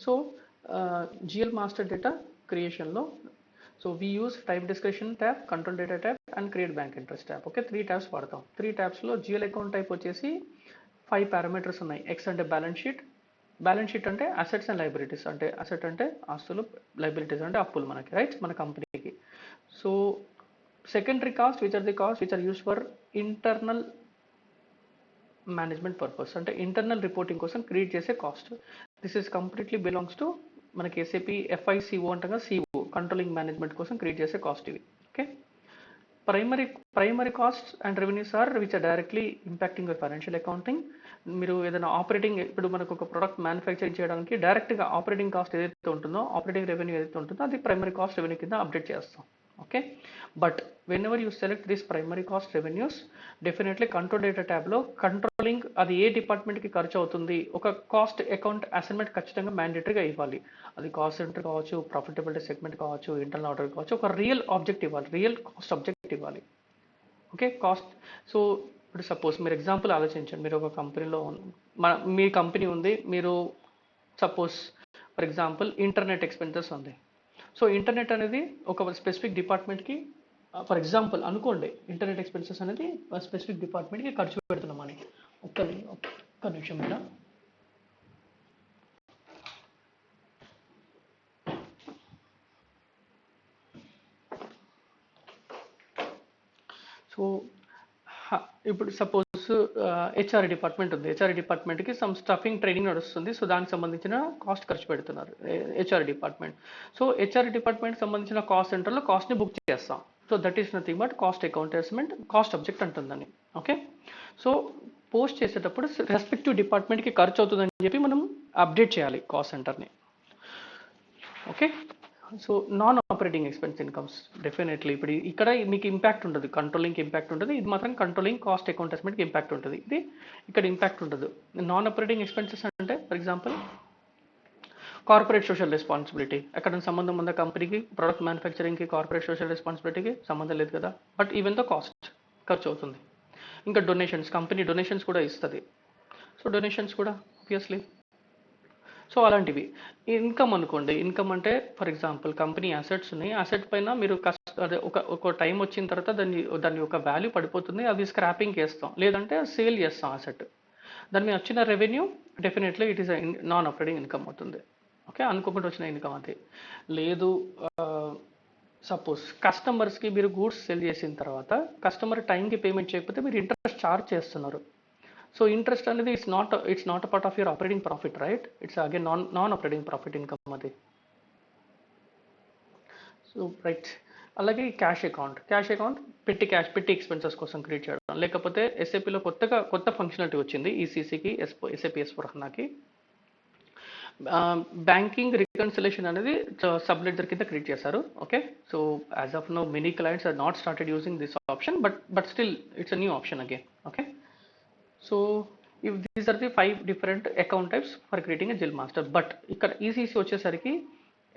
So GL master data creation లో so we use type description tab, control data tab and create bank interest tab. Okay 3 tabs వాడతాం. 3 tabs లో GL account type వచ్చేసి 5 parameters ఉన్నాయి. X అంటే balance sheet అంటే assets and liabilities, అంటే asset అంటే ఆస్తులు, లైబిలిటీస్ అంటే అప్పులు మనకి, రైట్, మన కంపెనీకి. So secondary cost which are the cost which are use for internal management purpose, అంటే ఇంటర్నల్ రిపోర్టింగ్ కోసం క్రియేట్ చేసే cost. This is completely belongs to మనకి ఎస్ఏపి FICO అంటగా, CO కంట్రోలింగ్ మేనేజ్మెంట్ కోసం క్రియేట్ చేసే కాస్ట్ ఇవి. Okay, primary cost and revenues are which are directly impacting your financial accounting. మీరు ఏదైనా ఆపరేటింగ్, ఇప్పుడు మనకు ఒక ప్రొడక్ట్ మ్యానుఫ్యాక్చరింగ్ చేయడానికి డైరెక్ట్గా ఆపరేటింగ్ కాస్ట్ ఏదైతే ఉంటుందో, ఆపరేటింగ్ రెవెన్యూ ఏదైతే ఉంటుందో అది ప్రైమరీ కాస్ట్ రెవెన్యూ కింద అప్డేట్ చేస్తాం. Okay, but whenever you select this primary cost revenues, definitely control data ట్యాబ్లో కంట్రోలింగ్ అది ఏ డిపార్ట్మెంట్కి ఖర్చు అవుతుంది, ఒక కాస్ట్ అకౌంట్ అసైన్మెంట్ ఖచ్చితంగా మ్యాండేటరీగా ఇవ్వాలి. అది కాస్ట్ సెంటర్ కావచ్చు, ప్రాఫిటబిలిటీ సెగ్మెంట్ కావచ్చు, ఇంటర్నల్ ఆర్డర్ కావచ్చు, ఒక రియల్ ఆబ్జెక్ట్ ఇవ్వాలి, రియల్ కాస్ట్ ఆబ్జెక్ట్ ఇవ్వాలి. Okay, cost. సో ఇప్పుడు సపోజ్ మీరు ఎగ్జాంపుల్ ఆలోచించండి, మీరు ఒక కంపెనీలో మీ కంపెనీ ఉంది, మీరు suppose for example internet expenses ఉంది. సో ఇంటర్నెట్ అనేది ఒక స్పెసిఫిక్ డిపార్ట్మెంట్కి, ఫర్ ఎగ్జాంపుల్ అనుకోండి, ఇంటర్నెట్ ఎక్స్పెన్సెస్ అనేది స్పెసిఫిక్ డిపార్ట్మెంట్కి ఖర్చు పెడుతున్నామని. ఒక్క నిమిషం మీద. సో ఇప్పుడు సపోజ్ HR డిపార్ట్మెంట్ ఉంది, HR డిపార్ట్మెంట్కి సమ్ స్టఫింగ్ ట్రైనింగ్ నడుస్తుంది. సో దానికి సంబంధించిన కాస్ట్ ఖర్చు పెడుతున్నారు HR department. So HR department సంబంధించిన కాస్ట్ సెంటర్లో కాస్ట్ని బుక్ చేస్తాం. So that is nothing but cost account assessment, cost object అంటుందని. ఓకే, సో పోస్ట్ చేసేటప్పుడు రెస్పెక్టివ్ డిపార్ట్మెంట్కి ఖర్చు అవుతుందని చెప్పి మనం అప్డేట్ చేయాలి కాస్ట్ సెంటర్ని. Okay, so non operating expense incomes, definitely ఇప్పుడు ఇక్కడ మీకు ఇంపాక్ట్ ఉంటుంది, కంట్రోలింగ్కి ఇంపాక్ట్ ఉంటుంది. ఇది మాత్రం కంట్రోలింగ్ కాస్ట్ అకౌంట్ అసెస్మెంట్కి ఇంపాక్ట్ ఉంటుంది, ఇది ఇక్కడ ఇంపాక్ట్ ఉండదు. నాన్ ఆపరేటింగ్ ఎక్స్పెన్సెస్ అంటే for example corporate social responsibility, అక్కడ సంబంధం ఉందా కంపెనీకి, ప్రొడక్ట్ మ్యానుఫ్యాక్చరింగ్కి కార్పొరేట్ సోషల్ రెస్పాన్సిబిలిటీకి సంబంధం లేదు కదా, బట్ ఈవెన్ తో కాస్ట్ ఖర్చు అవుతుంది. ఇంకా డొనేషన్స్, కంపెనీ డొనేషన్స్ కూడా ఇస్తుంది. సో డొనేషన్స్ కూడా ఆబ్వియస్లీ. సో అలాంటివి. ఇన్కమ్ అనుకోండి, ఇన్కమ్ అంటే ఫర్ ఎగ్జాంపుల్ కంపెనీ అసెట్స్ ఉన్నాయి, అసెట్ పైన మీరు అదే ఒక టైం వచ్చిన తర్వాత దాని యొక్క వాల్యూ పడిపోతుంది, అవి స్క్రాపింగ్ చేస్తాం, లేదంటే సేల్ చేస్తాం అసెట్. దాని మీద వచ్చిన revenue definitely it is non operating income అవుతుంది. ఓకే, అనుకోకుండా వచ్చిన ఇన్కమ్ అది. లేదు సపోజ్ కస్టమర్స్కి మీరు గూడ్స్ సెల్ చేసిన తర్వాత కస్టమర్ టైంకి పేమెంట్ చేయకపోతే మీరు ఇంట్రెస్ట్ ఛార్జ్ చేస్తున్నారు. సో ఇంట్రెస్ట్ అనేది it's not a part of your operating profit, right, it's again non operating profit income అది. So right. అలాగే క్యాష్ అకౌంట్ పెట్టి ఎక్స్పెన్సెస్ కోసం క్రియేట్ చేయడం, లేకపోతే ఎస్ఏపిలో కొత్త ఫంక్షనాలిటీ వచ్చింది ఈసీసీకి, ఎస్ఏపి S/4HANAకి, బ్యాంకింగ్ రికన్సిలేషన్ అనేది సబ్ లెడ్జర్ కింద క్రియేట్ చేశారు. Okay, so as of no many clients are not started using this option, but still it's a new option again. Okay, so if these are the 5 different account types for creating a GL master, but ఇక్కడ ECC వచ్చేసరికి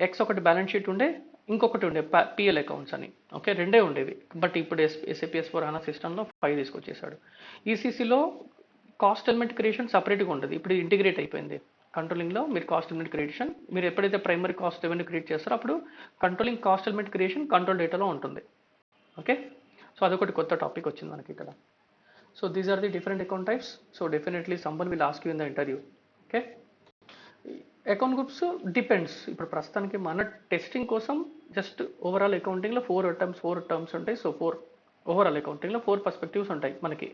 X ఒకటి balance sheet ఉండే, ఇంకొకటి ఉండే PL accounts అని. Okay, రెండే ఉండేవి, but ఇప్పుడు ఎస్ఏపి S/4HANA సిస్టంలో 5 తీసుకొచ్చేసాడు. ఈసీసీలో కాస్ట్ ఎలిమెంట్ క్రియేషన్ సపరేట్గా ఉంటుంది, ఇప్పుడు ఇంటిగ్రేట్ అయిపోయింది. కంట్రోలింగ్లో మీరు కాస్ట్ ఎలిమెంట్ క్రియేషన్, మీరు ఎప్పుడైతే ప్రైమరీ కాస్ట్ రెవెన్యూ క్రియేట్ చేస్తారో అప్పుడు controlling cost element creation control డేటాలో ఉంటుంది. ఓకే, సో అదొకటి కొత్త టాపిక్ వచ్చింది మనకి ఇక్కడ. So these are the different account types. So definitely someone will ask you in the interview. Okay. Account groups depends. ఇప్పుడు ప్రస్తుతానికి మన టెస్టింగ్ కోసం జస్ట్ ఓవరాల్ అకౌంటింగ్లో 4 టర్మ్స్ ఉంటాయి. సో 4 ఓవరాల్ అకౌంటింగ్లో 4 పర్స్పెక్టివ్స్ ఉంటాయి మనకి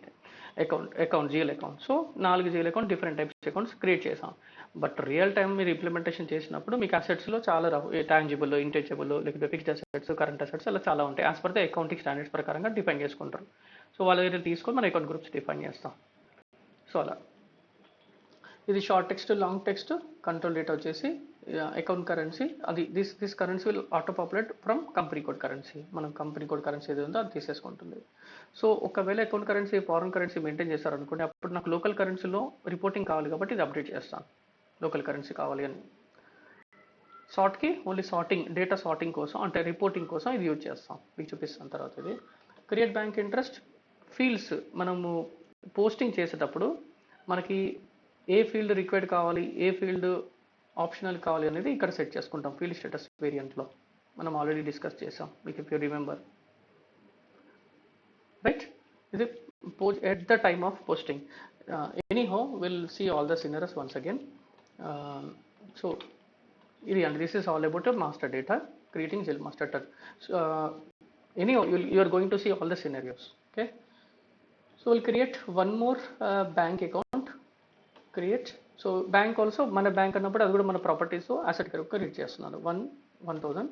account GL account. So 4 GL account different types accounts create చేసాం. బట్ రియల్ టైం మీరు ఇంప్లిమెంటేషన్ చేసినప్పుడు మీకు అసెట్స్లో చాలా టాంజిబుల్, ఇంటెంజిబుల్, లేకపోతే ఫిక్స్డ్ అసెట్స్, కరెంట్ అసెట్స్ అలా చాలా ఉంటాయి. As per the accounting standards ప్రకారంగా డిఫైన్ చేసుకుంటారు. సో వాళ్ళ దగ్గర తీసుకొని మన అకౌంట్ గ్రూప్స్ డిఫైన్ చేస్తాం. సో అలా ఇది short text, long text, control data వచ్చేసి అకౌంట్ కరెన్సీ, అది this currency will auto populate from company code currency. మనం కంపెనీ కోడ్ కరెన్సీ ఏది ఉందో అది తీసేసుకుంటుంది. సో ఒకవేళ account currency foreign currency maintain చేస్తారనుకోండి, అప్పుడు నాకు లోకల్ కరెన్సీలో రిపోర్టింగ్ కావాలి కాబట్టి ఇది అప్డేట్ చేస్తాను, లోకల్ కరెన్సీ కావాలి అని. సార్ట్కి ఓన్లీ డేటా సార్టింగ్ కోసం, అంటే రిపోర్టింగ్ కోసం ఇది యూజ్ చేస్తాం, మీకు చూపిస్తాను తర్వాత. ఇది క్రియేట్ బ్యాంక్ ఇంట్రెస్ట్ ఫీల్డ్స్. మనము పోస్టింగ్ చేసేటప్పుడు మనకి ఏ ఫీల్డ్ రిక్వైర్డ్ కావాలి, ఏ ఫీల్డ్ ఆప్షనల్ కావాలి అనేది ఇక్కడ సెట్ చేసుకుంటాం ఫీల్డ్ స్టేటస్ వేరియంట్లో. మనం ఆల్రెడీ డిస్కస్ చేసాం మీకు ఇఫ్ యూ రిమెంబర్, రైట్. ఇది at the time of posting. Anyhow, we'll see all the scenarios once again. So this is all about your master data, creating GL master tag. So, anyhow, you are going to see all the scenarios. Okay. So we'll create one more bank account. Create. So bank also, మన bank అన్నప్పుడు అది కూడా మన properties asset create చేస్తున్నారు 1001.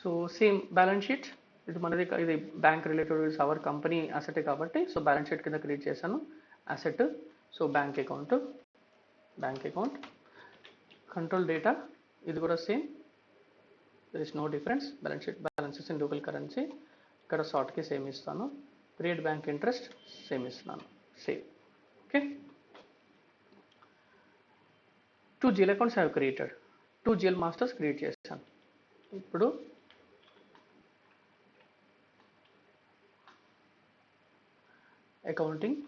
So same balance sheet, ఇది మనది, ఇది bank related is our company asset కాబట్టి సో బ్యాలెన్స్ షీట్ కింద క్రియేట్ చేశాను asset. So bank account control data ఇది కూడా same, there is no difference. Balance sheet balances in local currency, ఇక్కడ షార్ట్కి సేమ్ ఇస్తాను. క్రియేట్ బ్యాంక్ ఇంట్రెస్ట్ సేమ్ ఇస్తున్నాను, same. Okay. 2 GL accounts have created, 2 GL masters create చేశాను. ఇప్పుడు accounting,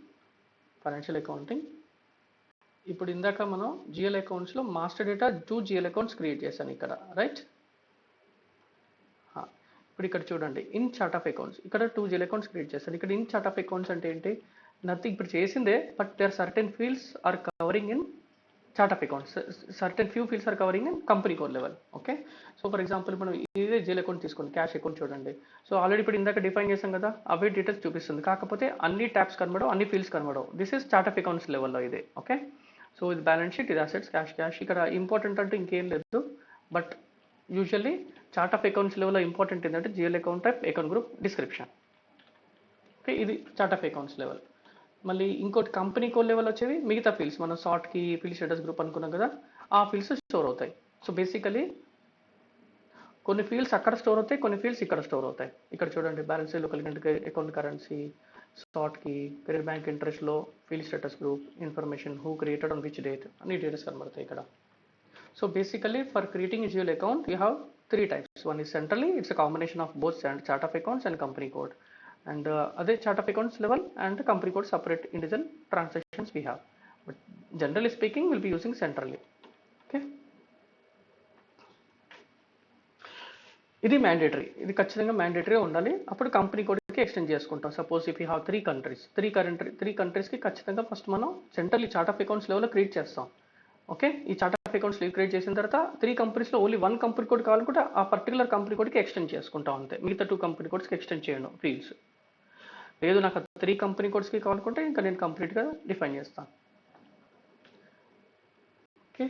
financial accounting. ఇప్పుడు ఇందాక మనం జిఎల్ అకౌంట్స్లో master data 2 GL accounts create చేశాను ఇక్కడ, రైట్. ఇప్పుడు ఇక్కడ చూడండి ఇన్ చార్ట్ ఆఫ్ అకౌంట్స్, ఇక్కడ 2 GL అకౌంట్స్ క్రియేట్ చేశాను. ఇక్కడ ఇన్ చార్ట్ ఆఫ్ అకౌంట్స్ అంటే ఏంటి, నథింగ్, ఇప్పుడు చేసిందే, but there certain fields are covering in chart of accounts, certain few fields are covering in company code level. Okay. So for example మనం ఇదే GL account తీసుకోండి, cash account చూడండి. So already ఇప్పుడు ఇందాక డిఫైన్ చేసాం కదా, అవే డీటెయిల్స్ చూపిస్తుంది, కాకపోతే అన్ని ట్యాబ్స్ కనబడవు, అన్ని ఫీల్డ్స్ కనబడవు. This is chart of accounts లెవెల్లో ఇది. ఓకే. సో ఇది బ్యాలెన్స్ షీట్, ఇది అసెట్స్, క్యాష్. ఇక్కడ ఇంపార్టెంట్ అంటూ ఇంకేం లేదు, but usually chart of accounts లెవెల్లో ఇంపార్టెంట్ ఏంటంటే GL account type, account group, description. Okay. ఇది చార్ట్ ఆఫ్ అకౌంట్స్ లెవెల్. మళ్ళీ ఇంకోటి కంపెనీ కోడ్ లెవెల్ వచ్చేవి మిగతా ఫీల్డ్స్, మనం షార్ట్కి ఫీల్డ్ స్టేటస్ గ్రూప్ అనుకున్నాం కదా, ఆ ఫీల్డ్స్ స్టోర్ అవుతాయి. సో బేసికలీ కొన్ని ఫీల్డ్స్ అక్కడ స్టోర్ అవుతాయి, కొన్ని ఫీల్డ్స్ ఇక్కడ స్టోర్ అవుతాయి. ఇక్కడ చూడండి బ్యాలెన్స్, లోకల్ అకౌంట్ కరెన్సీ, షార్ట్కి, క్రెడిట్ బ్యాంక్ ఇంట్రెస్ట్లో, field status group, information, who created on which date, అన్ని డీటెయిల్స్ కనబడతాయి ఇక్కడ. So basically for creating a GL account you have 3 types. One is centrally, it's a combination of both chart of accounts and company code. And other chart of accounts level and company code separate individual transactions we have. But generally speaking, we'll be using centrally. Okay. ఇది mandatory, ఇది ఖచ్చితంగా మ్యాండేటరీగా ఉండాలి. అప్పుడు company కోడ్కి extend చేసుకుంటాం. Suppose if you have 3 countries, 3 కంట్రీస్కి ఖచ్చితంగా first మనం centrally chart of accounts లెవెల్లో క్రియేట్ చేస్తాం. ఓకే. ఈ చార్ట్ ఆఫ్ అకౌంట్స్ క్రియేట్ చేసిన తర్వాత 3 కంపెనీస్లో ఓన్లీ 1 కంపెనీ కోడ్ కావాలనుకుంటే ఆ పర్టికులర్ కంపెనీ కోడ్కి ఎక్స్టెండ్ చేసుకుంటాం అంతే, మిగతా 2 కంపెనీ కోడ్స్కి ఎక్స్టెండ్ చేయను ఫీల్డ్స్. లేదు నాకు 3 కంపెనీ కోడ్స్కి కావాలనుకుంటే ఇంకా నేను కంప్లీట్గా డిఫైన్ చేస్తాను. ఓకే.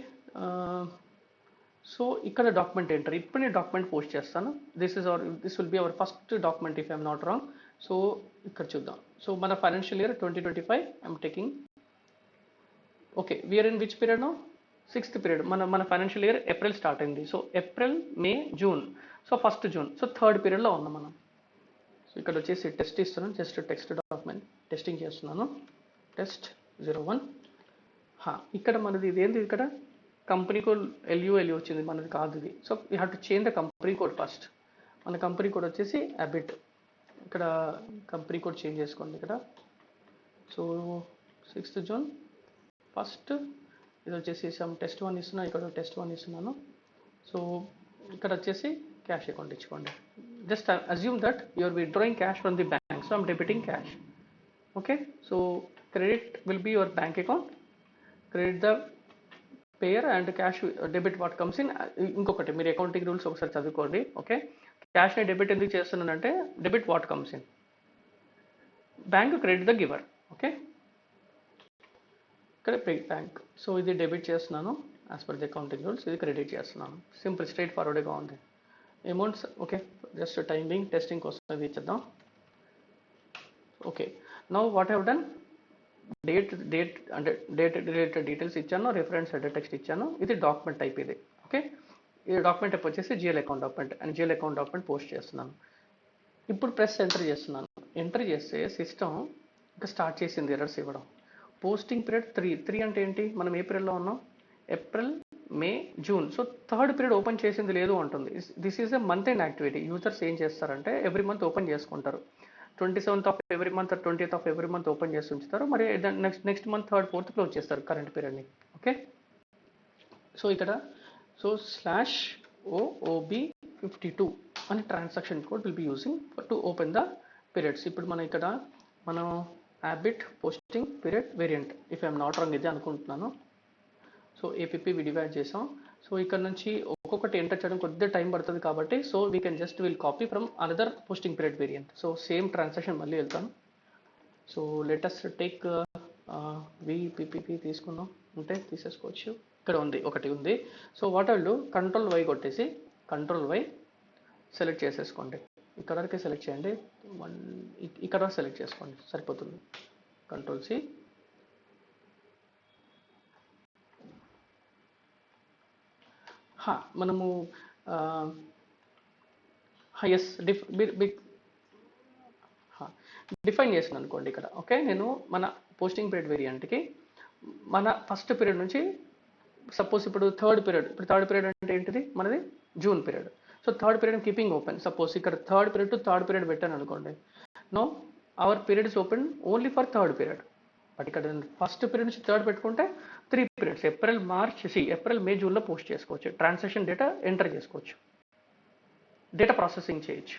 సో ఇక్కడ డాక్యుమెంట్ ఎంటర్, ఇప్పుడు నేను డాక్యుమెంట్ పోస్ట్ చేస్తాను. This will be our first document if I'm not wrong. So ఇక్కడ చూద్దాం. సో మన financial year 2025 I'm taking. Okay. We're in which period no, 6th period. మన financial year April start అయింది. So April, May, June, so 1st June, so 3rd పీరియడ్లో ఉన్నాం మనం. So ఇక్కడ వచ్చేసి టెస్ట్ ఇస్తున్నాను, జస్ట్ టెక్స్ట్ డాక్యుమెంట్ టెస్టింగ్ చేస్తున్నాను, test 01. ఇక్కడ మనది ఇదేంటి, ఇక్కడ కంపెనీ కోడ్ LU వచ్చింది, మనది కాదు ఇది. So you have to change the company code first. మన కంపెనీ కోడ్ వచ్చేసి అబిట్, ఇక్కడ కంపెనీ కోడ్ చేంజ్ చేసుకోండి ఇక్కడ. సో 6th జూన్, ఫస్ట్ ఇది వచ్చేసి టెస్ట్ 1 ఇస్తున్నాను, ఇక్కడ టెస్ట్ 1 ఇస్తున్నాను. సో ఇక్కడ వచ్చేసి క్యాష్ అకౌంట్ ఇచ్చుకోండి. Just assume that you are withdrawing cash from the bank, so I'm debiting cash. Okay. So credit will be your bank account, credit the payer and cash debit what comes in. ఇంకొకటి మీరు accounting rules ఒకసారి చదువుకోండి. Okay. క్యాష్ని debit ఎందుకు చేస్తున్నానంటే debit what comes in, bank credit the giver. Okay. ఇక్కడ bank, so ఇది debit చేస్తున్నాను as per the accounting rules, ఇది క్రెడిట్ చేస్తున్నాను. సింపుల్ స్ట్రైట్ ఫార్వర్డ్గా ఉంది amounts. Okay. Just timing testing కోసం ఇది ఇచ్చేద్దాం. Okay. Now what have done, date అంటే డేట్ రిలేటెడ్ డీటెయిల్స్ ఇచ్చాను, రిఫరెన్స్ హెడర్ టెక్స్ట్ ఇచ్చాను. ఇది డాక్యుమెంట్ టైప్ ఇది. ఓకే. ఈ డాక్యుమెంట్ టైప్ వచ్చేసి GL account document, and GL account document post చేస్తున్నాను. ఇప్పుడు ప్రెస్ ఎంటర్ చేస్తున్నాను. ఎంటర్ చేస్తే సిస్టమ్ ఇంకా స్టార్ట్ చేసింది ఎర్రర్స్ ఇవ్వడం. పోస్టింగ్ పీరియడ్ 3 అంటే ఏంటి, మనం ఏప్రిల్లో ఉన్నాం, April, May, June. So 3rd period open చేసింది లేదు అంటుంది. This is a month end activity. Users ఏం చేస్తారంటే ఎవ్రీ మంత్ ఓపెన్ చేసుకుంటారు. 27th of every month, 20th of every month open చేసి ఉంచుతారు. మరి next month 3rd, 4th close చేస్తారు కరెంట్ పీరియడ్ని. ఓకే. సో ఇక్కడ సో స్లాష్ OOB52 అని transaction code will be using to open the periods. ఇప్పుడు మనం ఇక్కడ మనం habit posting period variant if I'm not wrong ఇది అనుకుంటున్నాను. సో ఏపీపీ డివైడ్ చేసాం. సో ఇక్కడ నుంచి ఒక్కొక్కటి ఎంటర్ చేయడం కొద్దిగా టైం పడుతుంది కాబట్టి so we can just will copy from another posting period variant. So same transaction మళ్ళీ వెళ్తాను. సో లెటస్ టేక్ VPPP తీసుకుందాం అంటే తీసేసుకోవచ్చు. ఇక్కడ ఉంది ఒకటి ఉంది. So what I'll do control Y కొట్టేసి కంట్రోల్ Y సెలెక్ట్ చేసేసుకోండి. ఇక్కడ వరకే సెలెక్ట్ చేయండి. ఇక్కడ వరకు సెలెక్ట్ చేసుకోండి సరిపోతుంది. కంట్రోల్ C మనము ఎస్ డిఫైన్ చేసాను అనుకోండి ఇక్కడ. ఓకే, నేను మన పోస్టింగ్ పీరియడ్ వేరియంట్కి మన ఫస్ట్ పీరియడ్ నుంచి సపోజ్ ఇప్పుడు థర్డ్ పీరియడ్ అంటే ఏంటిది మనది June period. So third period keeping open. Suppose ఇక్కడ third period to third period పెట్టాను అనుకోండి. No our period is open only for third period. But ఇక్కడ ఫస్ట్ పీరియడ్ నుంచి థర్డ్ పెట్టుకుంటే 3 పీరియడ్స్ ఏప్రిల్ మే జూన్లో పోస్ట్ చేసుకోవచ్చు. ట్రాన్సాక్షన్ డేటా ఎంటర్ చేసుకోవచ్చు, data processing చేయొచ్చు.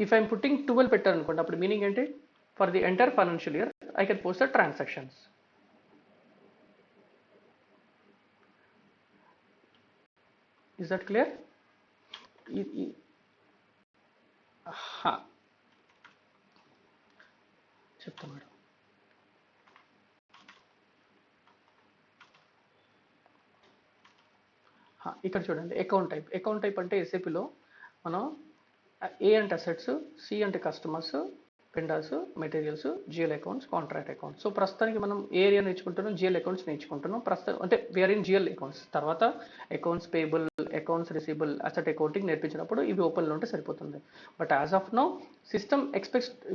ఇఫ్ ఐఎమ్ పుట్టింగ్ 12 పెట్టాను అనుకోండి, అప్పుడు మీనింగ్ ఏంటి for the entire financial year I can post the transactions. Is that clear? చెప్తాను మేడం. ఇక్కడ చూడండి అకౌంట్ టైప్ అంటే ఎస్ఏపిలో మనం ఏ అంటే అసెట్స్, సి అంటే customers, vendors, materials, GL accounts, contract accounts. So ప్రస్తుతానికి మనం ఏ ఏరియా నేర్చుకుంటున్నాం, జిఎల్ అకౌంట్స్ నేర్చుకుంటున్నాం ప్రస్తుతం. అంటే వీఆర్ ఇన్ జిఎల్ అకౌంట్స్. తర్వాత accounts payable, accounts receivable, asset accounting నేర్పించినప్పుడు ఇవి ఓపెన్లో ఉంటే సరిపోతుంది. But as of now system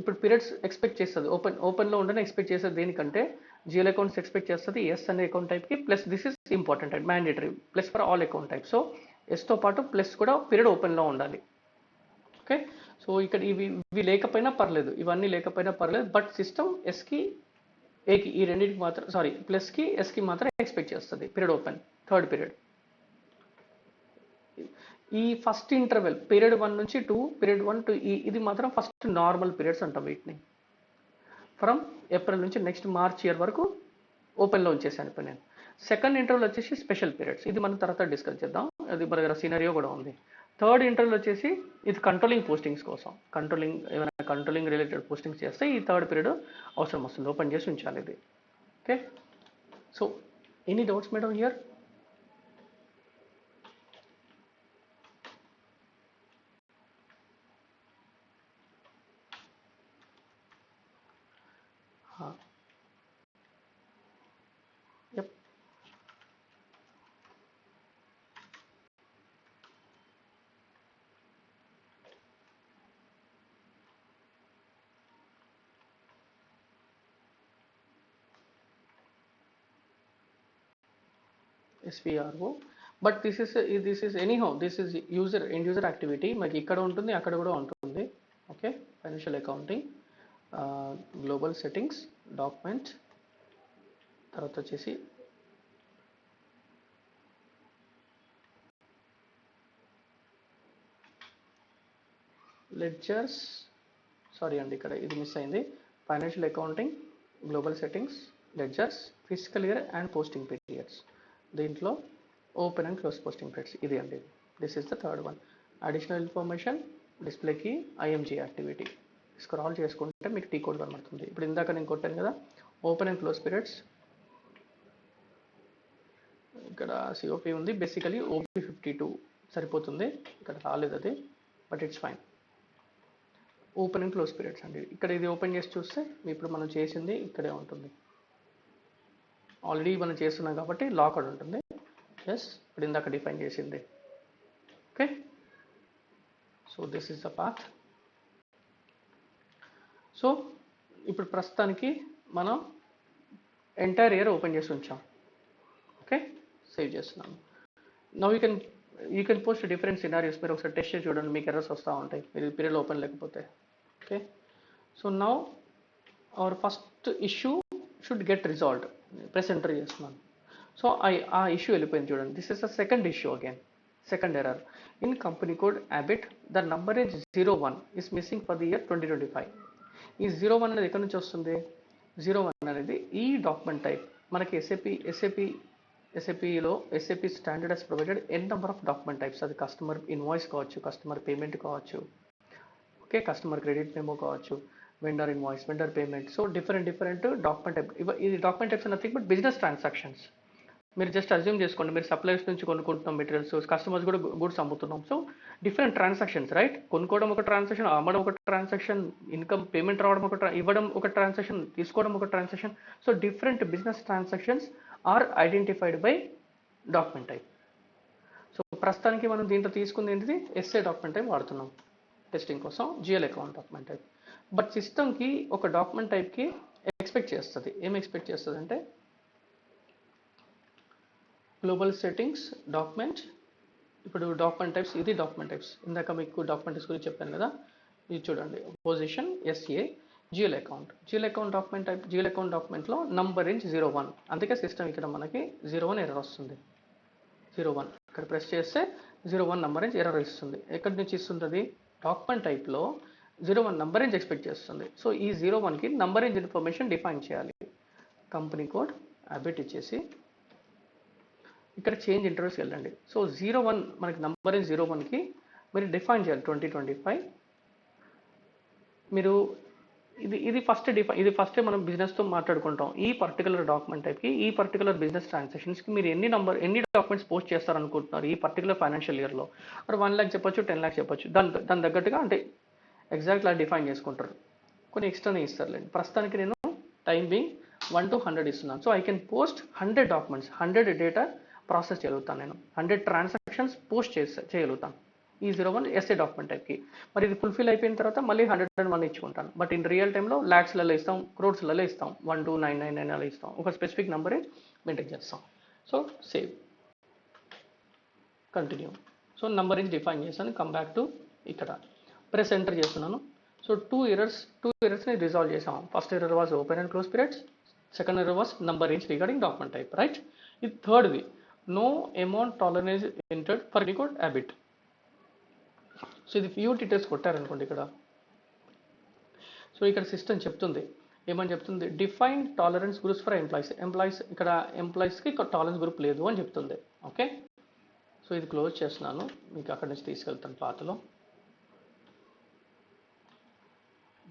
ఇప్పుడు పీరియడ్స్ ఎక్స్పెక్ట్ చేస్తుంది, ఓపెన్లో ఉండని ఎక్స్పెక్ట్ చేస్తుంది. దేనికంటే జిఎల్ అకౌంట్స్ ఎక్స్పెక్ట్ చేస్తుంది ఎస్ అనే అకౌంట్ టైప్కి, plus this is important and mandatory plus for all account type. So ఎస్తో పాటు ప్లస్ కూడా పీరియడ్ ఓపెన్లో ఉండాలి. ఓకే, సో ఇక్కడ ఇవి లేకపోయినా పర్లేదు, ఇవన్నీ లేకపోయినా పర్లేదు. బట్ సిస్టమ్ ఎస్కి ఏకి ఈ రెండింటికి మాత్రం ప్లస్కి ఎస్కి మాత్రం ఎక్స్పెక్ట్ చేస్తుంది పీరియడ్ ఓపెన్ థర్డ్ పీరియడ్. ఈ ఫస్ట్ ఇంటర్వెల్ పీరియడ్ 1 నుంచి 2, పీరియడ్ 1 to ఇది మాత్రం ఫస్ట్ నార్మల్ పీరియడ్స్ అంటాం వీటిని. ఫ్రమ్ ఏప్రిల్ నుంచి నెక్స్ట్ మార్చ్ ఇయర్ వరకు ఓపెన్లో ఉంచేసాను ఇప్పుడు నేను. సెకండ్ ఇంటర్వెల్ వచ్చేసి స్పెషల్ పీరియడ్స్, ఇది మనం తర్వాత డిస్కస్ చేద్దాం, అది మన దగ్గర సినారియో కూడా ఉంది. థర్డ్ ఇంటర్వెల్ వచ్చేసి ఇది కంట్రోలింగ్ పోస్టింగ్స్ కోసం, ఏమైనా కంట్రోలింగ్ రిలేటెడ్ పోస్టింగ్స్ చేస్తే ఈ థర్డ్ పీరియడ్ అవసరం వస్తుంది, ఓపెన్ చేసి ఉంచాలి ఇది. Okay, so any doubts madam here? Yep. SVRO, but this is anyhow this is end user activity. మనకి ఇక్కడ ఉంటుంది, అక్కడ కూడా ఉంటుంది. Okay, financial accounting, global settings, document, తర్వాత వచ్చేసి లెడ్జర్స్. సారీ అండి, ఇక్కడ ఇది మిస్ అయింది. Financial accounting, global settings, ledgers, physical year and posting periods. దీంట్లో open and close posting periods ఇది అండి. This is the third one. Additional information, డిస్ప్లేకి ఐఎంజీ యాక్టివిటీ స్క్రాల్ చేసుకుంటే మీకు టీ కోడ్ కనబడుతుంది. ఇప్పుడు ఇందాక నేను కొట్టాను కదా ఓపెన్ అండ్ క్లోజ్ పీరియడ్స్, ఇక్కడ సిఓపి ఉంది. బేసికలీ OP52 సరిపోతుంది, ఇక్కడ రాలేదు అది, but it's fine. Open and close periods అండి. ఇక్కడ ఇది ఓపెన్ చేసి చూస్తే ఇప్పుడు మనం చేసింది ఇక్కడే ఉంటుంది. ఆల్రెడీ మనం చేస్తున్నాం కాబట్టి లాక్డ్ ఉంటుంది. ఎస్, ఇప్పుడు ఇందాక డిఫైన్ చేసింది. Okay, so this is the path. So ఇప్పుడు ప్రస్తుతానికి మనం ఎంటైర్ ఇయర్ ఓపెన్ చేసి ఉంచాం. ఓకే, సేవ్ చేస్తున్నాను. Now you can post different scenarios. మీరు ఒకసారి టెస్ట్ చేసి చూడండి, మీకు ఎర్రర్స్ వస్తూ ఉంటాయి మీరు పీరియడ్ ఓపెన్ లేకపోతే. Okay, so now our first issue should get resolved. Press enter చేస్తున్నాను. సో ఆ ఇష్యూ వెళ్ళిపోయింది చూడండి. This is the second issue again, second error. In company code a bit the number is 01 is missing for the year 2025. ఈ 01 అనేది ఎక్కడి నుంచి వస్తుంది? 01 అనేది ఈ డాక్యుమెంట్ టైప్ మనకి ఎస్ఏపిలో SAP standard has provided an number of document types. అది కస్టమర్ ఇన్వాయిస్ కావచ్చు, కస్టమర్ పేమెంట్ కావచ్చు, ఓకే, కస్టమర్ క్రెడిట్ మెమో కావచ్చు, vendor invoice, vendor payment. So different document type. ఇది document types nothing but business transactions. మీరు just assume చేసుకోండి, మీరు suppliers నుంచి కొనుక్కుంటున్నాం మెటీరియల్స్, కస్టమర్స్ కూడా గూడ్స్ అమ్ముతున్నాం. So different transactions, right? కొనుక్కోవడం ఒక ట్రాన్సాక్షన్, అమ్మడం ఒక ట్రాన్సాక్షన్, ఇన్కమ్ పేమెంట్ రావడం ఇవ్వడం ఒక ట్రాన్సాక్షన్, తీసుకోవడం ఒక transaction. So different business transactions are identified by document type. So ప్రస్తుతానికి మనం దీంట్లో తీసుకుంది ఏంటిది? ఎస్ఏ డాక్యుమెంట్ టైప్ వాడుతున్నాం టెస్టింగ్ కోసం, GL account document type. But సిస్టమ్కి ఒక డాక్యుమెంట్ టైప్కి ఎక్స్పెక్ట్ చేస్తుంది. ఏం ఎక్స్పెక్ట్ చేస్తుంది అంటే గ్లోబల్ సెట్టింగ్స్ డాక్యుమెంట్. ఇప్పుడు డాక్యుమెంట్ టైప్స్, ఇది డాక్యుమెంట్ టైప్స్. ఇందాక మీకు డాక్యుమెంట్ టైప్స్ గురించి చెప్పాను కదా, ఇది చూడండి. Position SA, GL account. GL account document type, GL account డాక్యుమెంట్లో నంబర్ రేంజ్ 01. అందుకే సిస్టమ్ ఇక్కడ మనకి 01 ఎర్రర్ వస్తుంది. 01 ఇక్కడ ప్రెస్ చేస్తే 01 నంబర్ రేంజ్ ఎర్రర్ ఇస్తుంది. ఎక్కడి నుంచి ఇస్తుంది? డాక్యుమెంట్ టైప్లో 01 నంబర్ రేంజ్ ఎక్స్పెక్ట్ చేస్తుంది. సో ఈ 01కి నంబర్ రేంజ్ ఇన్ఫర్మేషన్ డిఫైన్ చేయాలి. కంపెనీ కోడ్ అబిట్ ఇచ్చేసి ఇక్కడ చేంజ్ ఇంటర్వ్యూస్కి వెళ్ళండి. సో 01 మనకి నంబర్ రేంజ్ 01కి మీరు డిఫైన్ చేయాలి 2025. మీరు ఇది ఫస్ట్ మనం బిజినెస్తో మాట్లాడుకుంటాం. ఈ పర్టికులర్ డాక్యుమెంట్ టైప్కి, ఈ పర్టికులర్ బిజినెస్ ట్రాన్సాక్షన్స్కి మీరు ఎన్ని డాక్యుమెంట్స్ పోస్ట్ చేస్తారనుకుంటున్నారు ఈ పర్టికులర్ ఫైనాన్షియల్ ఇయర్లో? మరి 1 lakh చెప్పొచ్చు, 10 lakhs చెప్పొచ్చు. దాని తగ్గట్టుగా అంటే ఎగ్జాక్ట్లా డిఫైన్ చేసుకుంటారు. కొన్ని ఎక్స్ట్రానే ఇస్తారులేండి. ప్రస్తుతానికి నేను టైం బీయింగ్ 1 to 100 ఇస్తున్నాను. So I can post 100 documents, 100 data process చేయగలుగుతాను నేను, 100 ట్రాన్సాక్షన్స్ పోస్ట్ చేయగలుగుతాను ఈ 01 ఎస్ఏ డాక్యుమెంట్ టైప్కి. మరి ఇది ఫుల్ఫిల్ అయిపోయిన తర్వాత మళ్ళీ 101 ఇచ్చుకుంటాను. బట్ ఇన్ రియల్ టైంలో ల్యాక్స్లలో ఇస్తాం, క్రోడ్స్లలో ఇస్తాం, 12999 అలా ఇస్తాం. ఒక స్పెసిఫిక్ నెంబరే మెయింటైన్ చేస్తాం. So save, continue. So number range define చేస్తాను. కమ్ బ్యాక్ టు ఇక్కడ ప్రెస్ ఎంటర్ చేస్తున్నాను. సో టూ ఎర్రర్స్ని రిజాల్వ్ చేసాం. First error was open and close periods, second error was number range regarding document type, right? ఇది థర్డ్ది, no amount tolerance entered for record ABIT. So ఇది few details కొట్టారనుకోండి ఇక్కడ. So ఇక్కడ system చెప్తుంది, ఏమని చెప్తుంది? Define tolerance groups for employees. ఇక్కడ ఎంప్లాయీస్కి టాలరెన్స్ గ్రూప్ లేదు అని చెప్తుంది. ఓకే, సో ఇది క్లోజ్ చేస్తున్నాను, మీకు అక్కడి నుంచి తీసుకెళ్తాను పాతలో.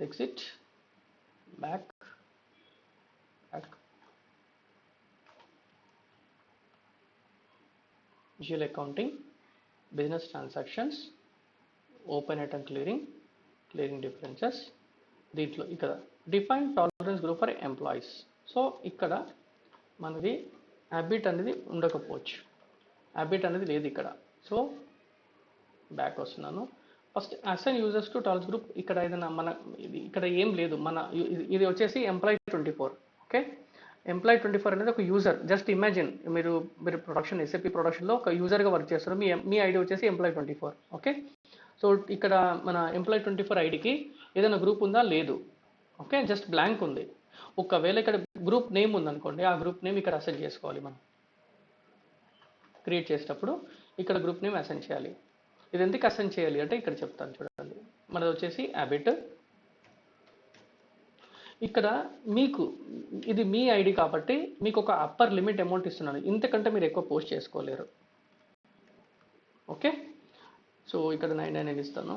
Exit, back, GL accounting, business transactions, open item clearing differences. దీంట్లో ఇక్కడ define tolerance group for employees. So ఇక్కడ మనది అబిట్ అనేది ఉండకపోవచ్చు, అబిట్ అనేది లేదు ఇక్కడ. సో బ్యాక్ వస్తున్నాను. First assign users to tolerance group. ఇక్కడ ఏదైనా ఇక్కడ ఏం లేదు. ఇది వచ్చేసి ఎంప్లాయీ 24. ఓకే, ఎంప్లాయీ 24 అనేది ఒక యూజర్. జస్ట్ ఇమాజిన్, మీరు ప్రొడక్షన్, ఎస్ఏపీ ప్రొడక్షన్లో ఒక యూజర్గా వర్క్ చేస్తారు. మీ ఐడి వచ్చేసి ఎంప్లాయీ 24. ఓకే, సో ఇక్కడ మన ఎంప్లాయీ 24 ఐడికి ఏదైనా గ్రూప్ ఉందా? లేదు. ఓకే, జస్ట్ బ్లాంక్ ఉంది. ఒకవేళ ఇక్కడ గ్రూప్ నేమ్ ఉందనుకోండి, ఆ గ్రూప్ నేమ్ ఇక్కడ అసైన్ చేసుకోవాలి. మనం క్రియేట్ చేసేటప్పుడు ఇక్కడ గ్రూప్ నేమ్ అసైన్ చేయాలి. ఇది ఎందుకు అసైన్ చేయాలి అంటే ఇక్కడ చెప్తాను చూడండి. మనది వచ్చేసి అబిట్. ఇక్కడ మీకు ఇది మీ ఐడి కాబట్టి మీకు ఒక అప్పర్ లిమిట్ అమౌంట్ ఇస్తున్నాను, ఇంతకంటే మీరు ఎక్కువ పోస్ట్ చేసుకోలేరు. ఓకే, సో ఇక్కడ 999 ఇస్తాను.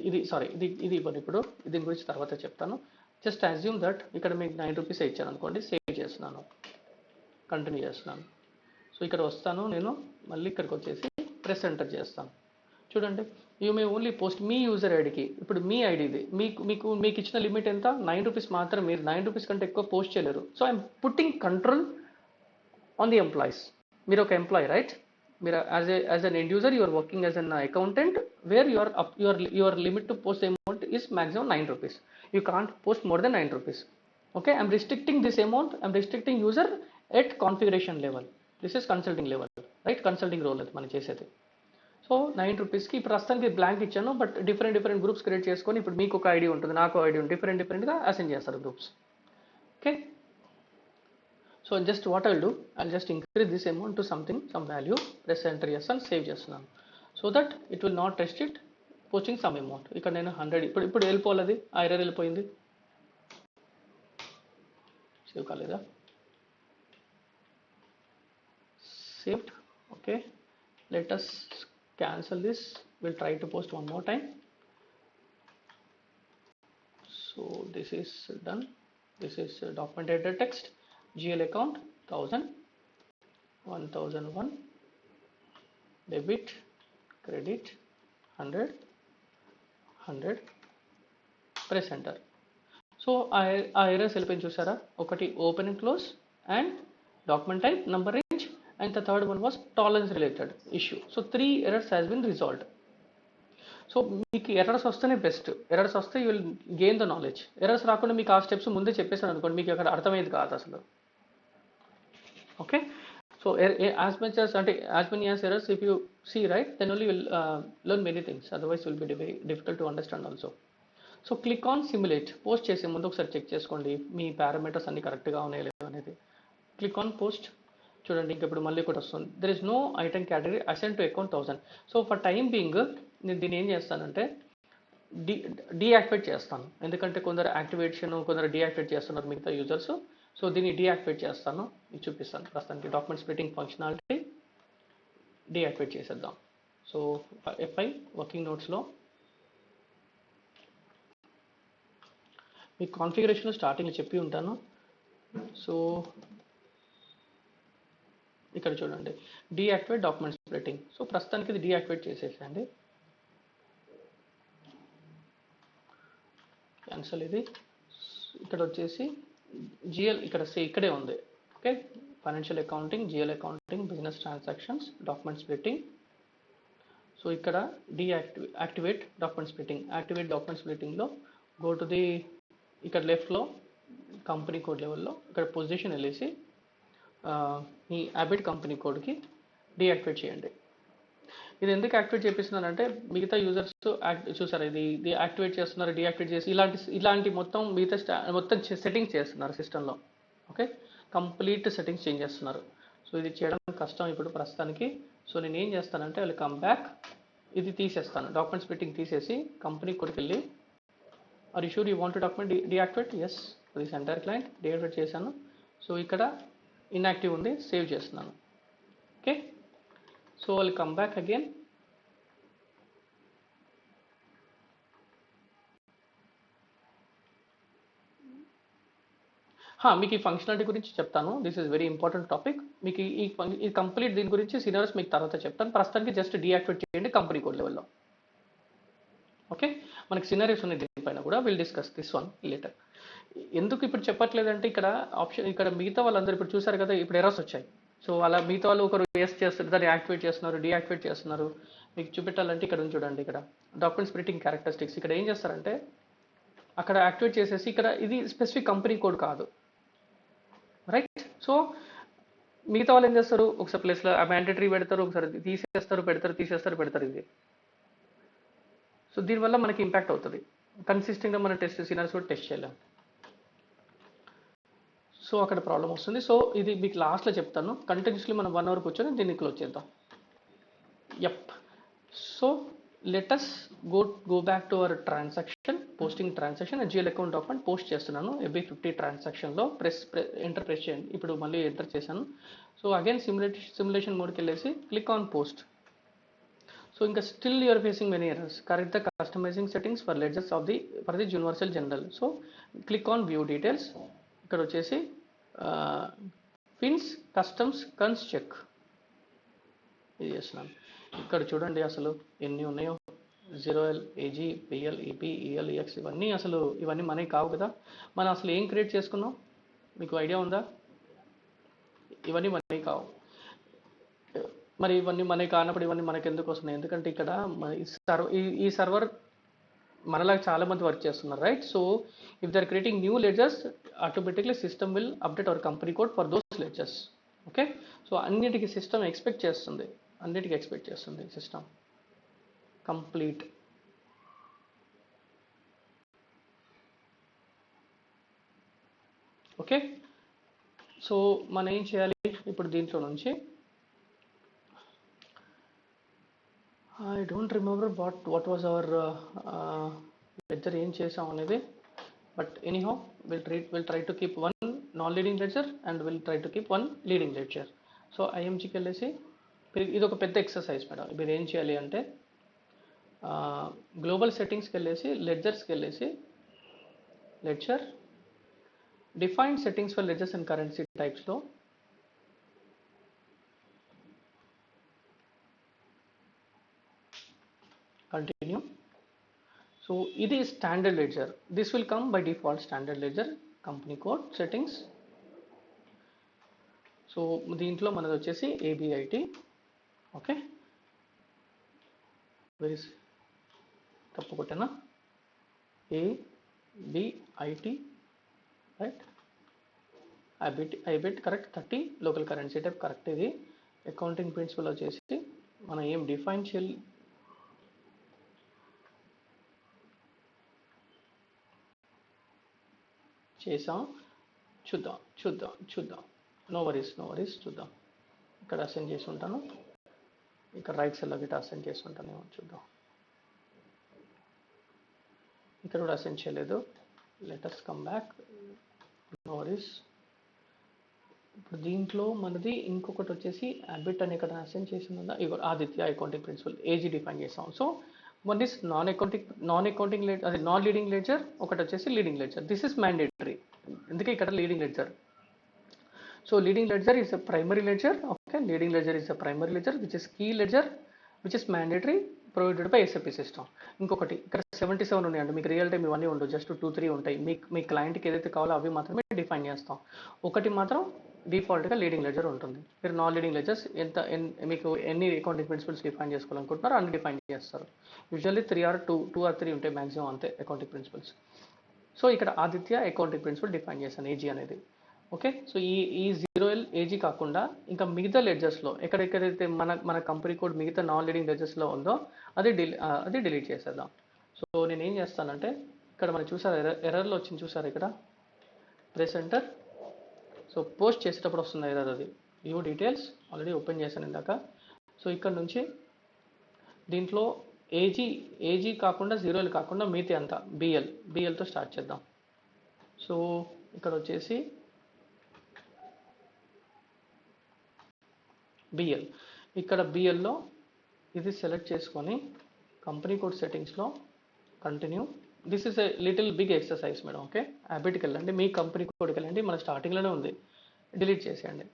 ఇది ఇవ్వను ఇప్పుడు, దీని గురించి తర్వాత చెప్తాను. జస్ట్ అజ్యూమ్ దట్ ఇక్కడ మీకు 9 రూపీస్ ఇచ్చాను అనుకోండి. సేవ్ చేస్తున్నాను, కంటిన్యూ చేస్తున్నాను. సో ఇక్కడ వస్తాను నేను, మళ్ళీ ఇక్కడికి వచ్చేసి ప్రెస్ ఎంటర్ చేస్తాను. చూడండి, you may only post me user ఐడికి. ఇప్పుడు మీ ఐడి ఇది, మీకు ఇచ్చిన లిమిట్ ఎంత? 9 రూపీస్ మాత్రం. మీరు 9 రూపీస్ కంటే ఎక్కువ పోస్ట్ చేయలేరు. So I'm putting control on the employees. మీరు ఒక ఎంప్లాయీ, రైట్? మీరు as an end user, you're working as an accountant, where your limit to post amount is maximum 9 rupees. You can't post more than 9 rupees. Okay, I'm restricting this amount, I'm restricting user at configuration level. This is consulting level, right? Consulting role అది మనం చేసేది. So 9 రూపీస్కి ఇప్పుడు ప్రస్తుతానికి blank ఇచ్చాను. But different groups create చేసుకొని ఇప్పుడు మీకు ఒక ఐడి ఉంటుంది, నాకు ఐడి ఉంటుంది, డిఫరెంట్గా అసైన్ చేస్తారు groups. Okay, So just what I'll do, I'll just increase this amount to something, some value, press enter yes and save చేస్తున్నాను, so that it will not restrict posting some amount. ఇక్కడ నేను 100 ఇప్పుడు వెళ్ళిపోవాలి, అది ఆ error వెళ్ళిపోయింది, save కాలేదా, saved. Okay, let us cancel this, we'll try to post one more time. So this is done. This is document header text, GL account 1000, 1001, debit, credit 100, 100, press enter. So ఆ errors వెళ్ళిపోయింది చూసారా, ఒకటి open and close and document type, number range, and the third one was tolerance related issue. So 3 errors has been resolved. So మీకు errors వస్తేనే best, errors వస్తే you will gain the knowledge. Errors రాకుండా మీకు ఆ steps ముందే చెప్పేసాను అనుకోండి, మీకు అక్కడ అర్థమయ్యేది కాదు అసలు. Okay, so as much as అంటే as many as errors if you see right, then only will learn many things, otherwise will be very difficult to understand also. So click on simulate. Post చేసే ముందు ఒకసారి check చేసుకోండి మీ parameters అన్ని కరెక్ట్గా ఉన్నాయో లేదో అనేది. Click on post. చూడండి ఇంక ఇప్పుడు మళ్ళీ ఒకటి వస్తుంది, there is no item category assign to account 1000. So for time being నేను దీన్ని ఏం చేస్తానంటే డీయాక్టివేట్ చేస్తాను, ఎందుకంటే కొందరు యాక్టివేషన్ కొందరు డీయాక్టివేట్ చేస్తున్నారు మిగతా యూజర్స్. సో దీన్ని డీయాక్టివేట్ చేస్తాను, ఇది చూపిస్తాను. ప్రస్తుతానికి డాక్యుమెంట్ స్ప్లిట్టింగ్ ఫంక్షనాలిటీ డీయాక్టివేట్ చేసేద్దాం. సో F5 వర్కింగ్ నోట్స్లో మీకు కాన్ఫిగరేషన్ స్టార్టింగ్ చెప్పి ఉంటాను. సో ఇక్కడ చూడండి డీయాక్టివేట్ డాక్యుమెంట్ స్ప్లిట్టింగ్. సో ప్రస్తుతానికి ఇది డీయాక్టివేట్ చేసేసండి, క్యాన్సల్. ఇది ఇక్కడ వచ్చేసి జిఎల్ ఇక్కడ ఇక్కడే ఉంది. Okay, financial accounting, GL accounting, business transactions, document splitting. So ఇక్కడ activate document splitting. Activate document స్ప్లిట్టింగ్లో గో టు ది ఇక్కడ లెఫ్ట్లో కంపెనీ కోడ్ లెవెల్లో ఇక్కడ పొజిషన్ వెళ్ళేసి మీ అబిట్ కంపెనీ కోడ్కి డీయాక్టివేట్ చేయండి. ఇది ఎందుకు యాక్టివేట్ చేపిస్తున్నానంటే మిగతా యూజర్స్ చూసారు ఇది యాక్టివేట్ చేస్తున్నారు, డీయాక్టివేట్ చేసి ఇలాంటి మొత్తం మిగతా మొత్తం సెట్టింగ్స్ చేస్తున్నారు సిస్టంలో. ఓకే, కంప్లీట్ సెట్టింగ్స్ చేంజ్ చేస్తున్నారు. సో ఇది చేయడం కష్టం ఇప్పుడు ప్రస్తుతానికి. సో నేను ఏం చేస్తానంటే వాళ్ళు కమ్ బ్యాక్, ఇది తీసేస్తాను, డాక్యుమెంట్ స్ప్లిట్టింగ్ తీసేసి కంపెనీ కోడ్కి వెళ్ళి are you sure you want to document deactivate, yes this entire client deactivate చేశాను. సో ఇక్కడ ఇన్యాక్టివ్ ఉంది, సేవ్ చేస్తున్నాను. Okay, so I'll come back again. మీకు ఈ ఫంక్షనాలిటీ గురించి చెప్తాను, this is very important topic. మీకు ఈ కంప్లీట్ దీని గురించి సీనియర్స్ మీకు తర్వాత చెప్తాను. ప్రస్తుతానికి జస్ట్ డీయాక్టివేట్ చేయండి కంపెనీ కోడ్ లెవెల్లో. ఓకే, మనకి సినారీస్ ఉన్నాయి దీనిపైన కూడా, will discuss this one later. ఎందుకు ఇప్పుడు చెప్పట్లేదంటే ఇక్కడ ఆప్షన్, ఇక్కడ మిగతా వాళ్ళందరూ ఇప్పుడు చూసారు కదా, ఇప్పుడు ఎర్రర్స్ వచ్చాయి. సో అలా మిగతా వాళ్ళు ఒకరు ఎస్ చేస్తారు, దాన్ని యాక్టివేట్ చేస్తున్నారు, డీయాక్టివేట్ చేస్తున్నారు. మీకు చూపెట్టాలంటే ఇక్కడ చూడండి, ఇక్కడ డాక్యుమెంట్ స్ప్లిట్టింగ్ క్యారెక్టరిస్టిక్స్. ఇక్కడ ఏం చేస్తారంటే అక్కడ యాక్టివేట్ చేసేసి ఇక్కడ ఇది స్పెసిఫిక్ కంపెనీ కోడ్ కాదు, రైట్. సో మిగతా వాళ్ళు ఏం చేస్తారు, ఒకసారి ప్లేస్లో మ్యాండేటరీ పెడతారు, ఒకసారి తీసేస్తారు, పెడతారు ఇది. సో దీనివల్ల మనకి ఇంపాక్ట్ అవుతుంది, కన్సిస్టెంట్గా మనం టెస్ట్ సినారీస్ కూడా టెస్ట్ చేయలేం. సో అక్కడ ప్రాబ్లం వస్తుంది. సో ఇది మీకు లాస్ట్లో చెప్తాను, కంటిన్యూస్లీ మనం 1 అవర్ కూర్చొని దీన్ని క్లోజ్ చేద్దాం. Yup, so let us go back to our transaction, posting transaction. GL account document post చేస్తున్నాను FB50 ట్రాన్సాక్షన్లో. ఎంటర్ ప్రెస్ చేయండి. ఇప్పుడు మళ్ళీ ఎంటర్ చేశాను. సో అగైన్ సిమ్యులేషన్ మోడ్కి వెళ్ళేసి క్లిక్ ఆన్ పోస్ట్. సో ఇంకా still you're facing many errors. Correct the customizing settings for ledgers for the universal general. So click on view details. ఇక్కడ వచ్చేసి పిన్స్ కస్టమ్స్ కన్స్ చెక్ ఇది చేస్తున్నాను. ఇక్కడ చూడండి అసలు ఎన్ని ఉన్నాయో, 0L, AG, PL, EP, EL, EX, ఇవన్నీ మనకి కావు కదా. మనం అసలు ఏం క్రియేట్ చేసుకున్నాం మీకు ఐడియా ఉందా? ఇవన్నీ మనకి కావు. మరి ఇవన్నీ మనకి కానప్పుడు ఇవన్నీ మనకి ఎందుకు వస్తున్నాయి? ఎందుకంటే ఇక్కడ ఈ సర్వర్ మనలాగా చాలా మంది వర్క్ చేస్తున్నారు, right. So if they are creating new ledgers, automatically system will update our company code for those ledgers. Okay, so అన్నిటికీ సిస్టమ్ ఎక్స్పెక్ట్ చేస్తుంది సిస్టమ్ కంప్లీట్. ఓకే, సో మనం ఏం చేయాలి ఇప్పుడు దీంట్లో నుంచి I don't remember what was our ledger ఏం చేసాం అనేది, but anyhow will try to keep one non leading ledger and will try to keep one leading ledger. So ఐఎంజీకి వెళ్ళేసి ఇది ఒక పెద్ద ఎక్సర్సైజ్ మేడం. మీరు ఏం చేయాలి అంటే గ్లోబల్ సెట్టింగ్స్కి వెళ్ళేసి లెడ్జర్స్కి వెళ్ళేసి ledger define settings for ledgers and currency టైప్స్లో కంటిన్యూ. సో ఇది standard ledger. This will come by default standard ledger company code settings. So దీంట్లో మనది వచ్చేసి ఏబిఐటి. ఓకే, వెరీ తప్పు కొట్టానా, ABIT right. ABIT correct, 30 local currency type correct. ఇది accounting principle వచ్చేసి మనం ఏం డిఫైన్ చేసాం. చూద్దాం. నో వరీస్ చూద్దాం. ఇక్కడ అసెండ్ చేసి ఉంటాను, ఇక్కడ రైట్ సైడ్లో గిట్ట అసెండ్ చేసి ఉంటాను, చూద్దాం. ఇక్కడ కూడా అసెండ్ చేయలేదు. Letters come back. No worries. ఇప్పుడు దీంట్లో మనది ఇంకొకటి వచ్చేసి అబిట్ అని ఇక్కడ అసెండ్ చేసి ఉందా, ఇగో Aditya accounting principle AG define చేసాం. So one is non accounting అదే నాన్ లీడింగ్ లెడ్జర్, ఒకటి వచ్చేసి leading ledger. This is mandatory, ఎందుకే ఇక్కడ leading ledger. So leading ledger is a primary ledger. Okay, leading ledger is a primary ledger which is key ledger which is mandatory provided by SAP system. ఇంకొకటి ఇక్కడ 77 ఉన్నాయండి, మీకు real time ఇవన్నీ ఉండవు, just 2-3 ఉంటాయి. మీ క్లయింట్కి ఏదైతే కావాలో అవి మాత్రమే డిఫైన్ చేస్తాం. ఒకటి మాత్రం డిఫాల్ట్గా లీడింగ్ లెడ్జర్ ఉంటుంది. మీరు నాన్ లీడింగ్ లెడ్జర్స్ మీకు ఎన్ని అకౌంటింగ్ ప్రిన్సిపల్స్ డిఫైన్ చేసుకోవాలనుకుంటున్నారో అన్ని డిఫైన్ చేస్తారు. యూజువల్లీ 2 or 3 ఉంటాయి మ్యాక్సిమం, అంతే అకౌంటింగ్ ప్రిన్సిపల్స్. సో ఇక్కడ ఆదిత్య అకౌంటింగ్ ప్రిన్సిపల్ డిఫైన్ చేశాను, ఏజీ అనేది. ఓకే, సో ఈ 0L ఏజీ కాకుండా ఇంకా మిగతా లెడ్జర్స్లో ఎక్కడెక్కడైతే మన కంపెనీ కోడ్ మిగతా నాన్ లీడింగ్ లెడ్జర్స్లో ఉందో అది డిలీట్ చేసేద్దాం. సో నేను ఏం చేస్తానంటే ఇక్కడ మనం చూసారు ఎర్రర్లో వచ్చింది, చూసారు ఇక్కడ ప్రెస్ ఎంటర్. సో పోస్ట్ చేసేటప్పుడు వస్తుంది ఎర్రర్, అది వ్యూ డీటెయిల్స్ ఆల్రెడీ ఓపెన్ చేశాను ఇందాక. సో ఇక్కడ నుంచి దీంట్లో ఏజీ కాకుండా 0L కాకుండా మిగతా అంతా బిఎల్తో స్టార్ట్ చేద్దాం. సో ఇక్కడ వచ్చేసి బిఎల్, ఇక్కడ బిఎల్లో ఇది సెలెక్ట్ చేసుకొని కంపెనీ కోడ్ సెట్టింగ్స్లో continue. This is a little big exercise madam. Okay, హ్యాబిట్కి వెళ్ళండి, మీ కంపెనీ కోడ్కి వెళ్ళండి, మన స్టార్టింగ్లోనే ఉంది, డిలీట్ చేసేయండి.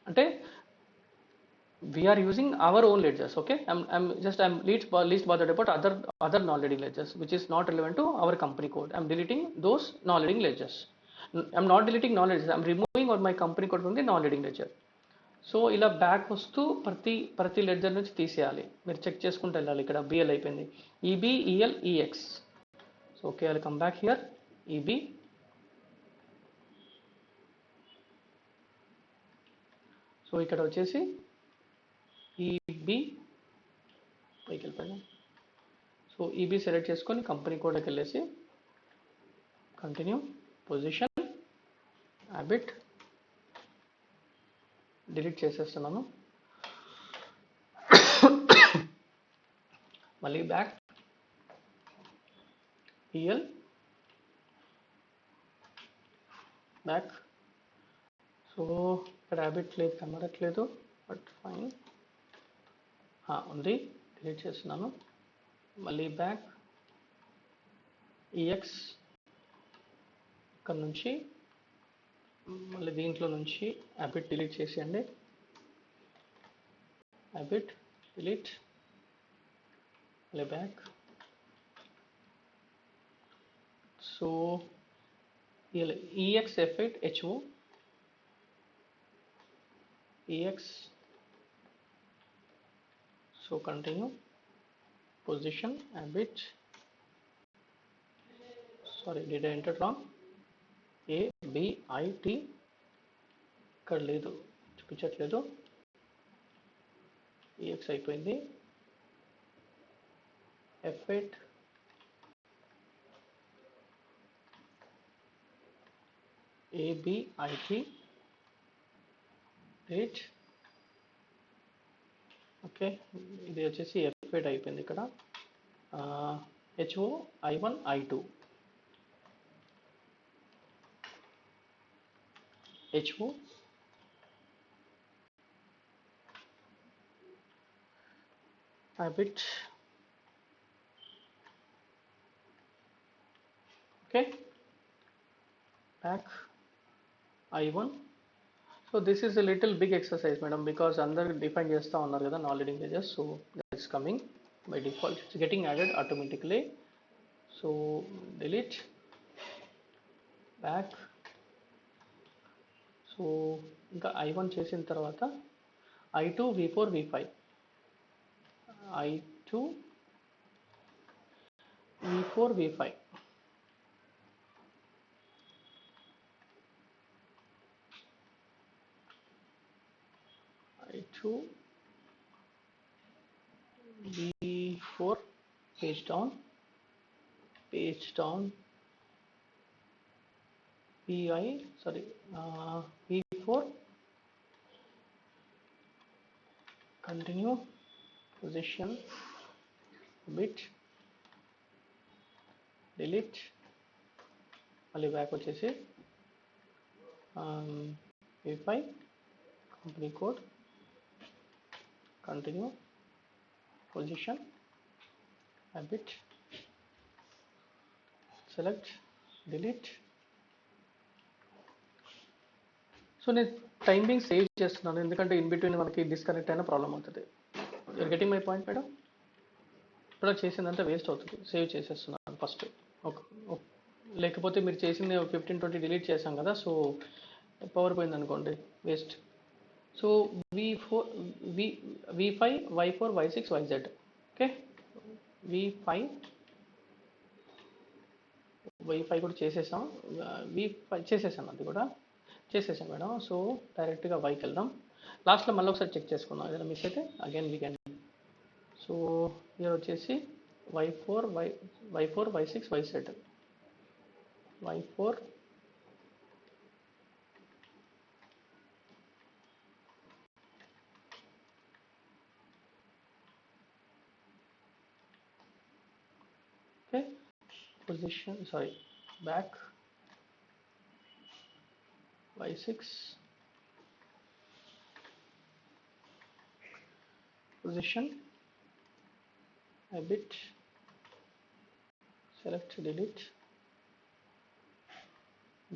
అంటే we're using our own ledgers. Okay, I'm least bothered about other non-leading ledgers which is not relevant to our company code. I'm deleting those non-leading ledgers. I'm not deleting non-ledgers, I'm removing or my company code from the non-leading ledger. So ఇలా back వస్తూ ప్రతి ledger నుంచి తీసేయాలి. మీరు check చేసుకుంటూ వెళ్ళాలి. ఇక్కడ BL అయిపోయింది, EB EL EX. So okay, I come back here, EB. So ఇక్కడ వచ్చేసి ఈబీ పైకి వెళ్ళిపోయాను. సో ఈబీ సెలెక్ట్ చేసుకొని కంపెనీ కోడ్కి వెళ్ళేసి కంటిన్యూ, పొజిషన్, హ్యాబిట్ డిలీట్ చేసేస్తున్నాను. మళ్ళీ బ్యాక్, ఈఎల్ బ్యాక్. సో ఇక్కడ హ్యాబిట్ లేదు, కనబడట్లేదు, బట్ ఫైన్ ఉంది, డిలీట్ చేస్తున్నాను. మళ్ళీ బ్యాక్, ఈఎక్స్, ఇక్కడ నుంచి మళ్ళీ దీంట్లో నుంచి హ్యాబిట్ డిలీట్ చేసేయండి, హ్యాబిట్ డిలీట్, మళ్ళీ back. So EX F8 HO, EX. So continue, position, habit. Sorry, did I enter wrong? ABIT ఇక్కడ లేదు, చూపించట్లేదు. EX అయిపోయింది, F8 ABIT delete. ఓకే, ఇది వచ్చేసి F8 అయిపోయింది ఇక్కడ. HO I1 I2 HO habit. Okay, back I1. So this is a little big exercise, madam, because under define chesta unnaru kada non leading edges, so that's coming by default, it's getting added automatically. So delete, back. So ఇంకా I1 చేసిన తర్వాత I2 V4 V5 I2 V4 V5 I2 V4 page down VI sorry V4 continue position bit delete మళ్ళీ back వచ్చేసి V5 company code continue position habit select delete. So నేను timing save చేస్తున్నాను ఎందుకంటే in between మనకి disconnect అయిన problem అవుతుంది. You're getting my point madam? ఇప్పుడు చేసిందంతా వేస్ట్ అవుతుంది, సేవ్ చేసేస్తున్నాను ఫస్ట్. లేకపోతే మీరు చేసింది 15-20 డిలీట్ చేసాం కదా, సో పవర్ పోయింది అనుకోండి, waste. So V5 Y4 Y6 YZ. Okay, V5 కూడా చేసేసాం, V5 చేసేసాం, అది కూడా చేసేసాం మేడం. సో డైరెక్ట్గా వైకి వెళ్దాం. లాస్ట్లో మళ్ళీ ఒకసారి చెక్ చేసుకుందాం, ఏదైనా మిస్ అయితే అగైన్ వీ కెన్. సో ఇది వచ్చేసి Y4 Y6 YZ Y4 okay, position sorry back Y6 position habit select delete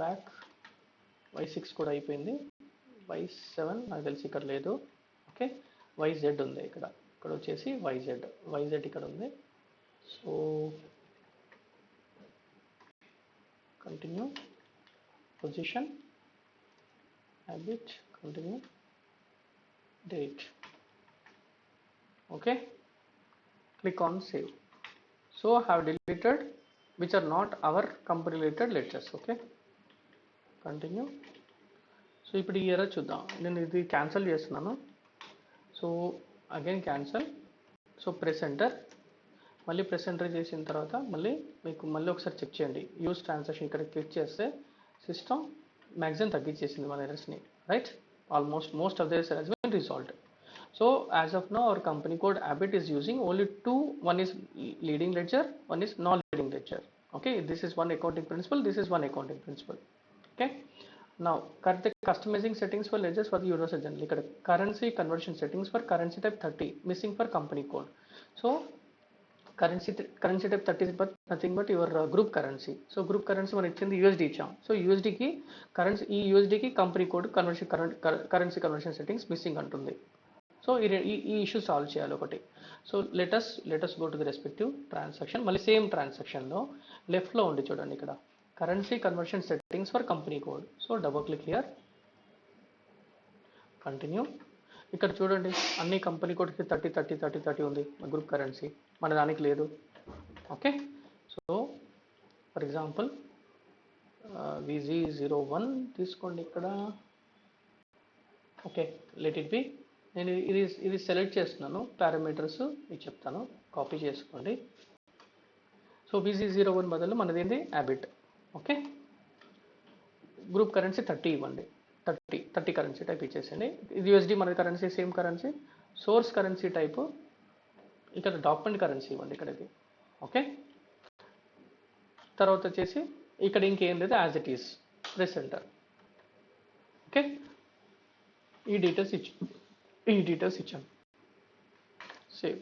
back Y6 కూడా అయిపోయింది. Y7 నాకు తెలిసి ఇక్కడ లేదు. ఓకే, YZ ఉంది ఇక్కడ వచ్చేసి YZ ఇక్కడ ఉంది. So continue position habit continue delete. Okay, click on save. So have deleted which are not our company related letters. Okay, continue. So ఇప్పుడు ఈ ఎర్రర్ చూద్దాం. నేను ఇది క్యాన్సిల్ చేస్తున్నాను. So again cancel. So press enter. మళ్ళీ press enter చేసిన తర్వాత మళ్ళీ ఒకసారి చెక్ చేయండి. యూజ్ ట్రాన్సాక్షన్ ఇక్కడ క్లిక్ చేస్తే సిస్టమ్ మ్యాక్సిమం తగ్గించేసింది మన ఎర్రర్స్ని, right? most of this has been resolved. So as of now our company code Abbott is using only two, one is leading ledger, one is non-leading ledger. Okay, this is one accounting principle, this is one accounting principle. Okay, now customizing settings for ledgers for the universal journal. Ikkada currency conversion settings for currency type 30 missing for company code. So currency type 30 is but nothing but your group currency. So group currency మనం ఇచ్చింది USD ఇచ్చాం. సో USD కి currency, ఈ USD కి company code currency conversion settings missing అంటుంది. So ఈ issue solve చేయాలి ఒకటి. So let us go to the respective transaction. మళ్ళీ సేమ్ ట్రాన్సాక్షన్లో లెఫ్ట్లో ఉంది చూడండి, ఇక్కడ currency conversion settings for company code. So double click here, continue. ఇక్కడ చూడండి అన్ని కంపెనీ కోడ్కి 30 ఉంది గ్రూప్ కరెన్సీ, మన దానికి లేదు. Okay, so for example VZ01 తీసుకోండి ఇక్కడ. Okay, let it B. నేను ఇది సెలెక్ట్ చేస్తున్నాను, పారామీటర్స్ ఇది చెప్తాను, కాపీ చేసుకోండి. సో VZ01 బదులు మనది ఏంటి, Abbott. ఓకే, గ్రూప్ కరెన్సీ 30 ఇవ్వండి. థర్టీ కరెన్సీ టైప్ ఇచ్చేసండి. ఇది యూఎస్డి మన currency, same currency. Source currency type ఇక్కడ డాక్యుమెంట్ కరెన్సీ ఇవ్వండి ఇక్కడ ఇది. ఓకే, తర్వాత వచ్చేసి ఇక్కడ ఇంకేం లేదు, as it is press enter. Okay, ఈ డీటెయిల్స్ ఇచ్చాను. సేవ్.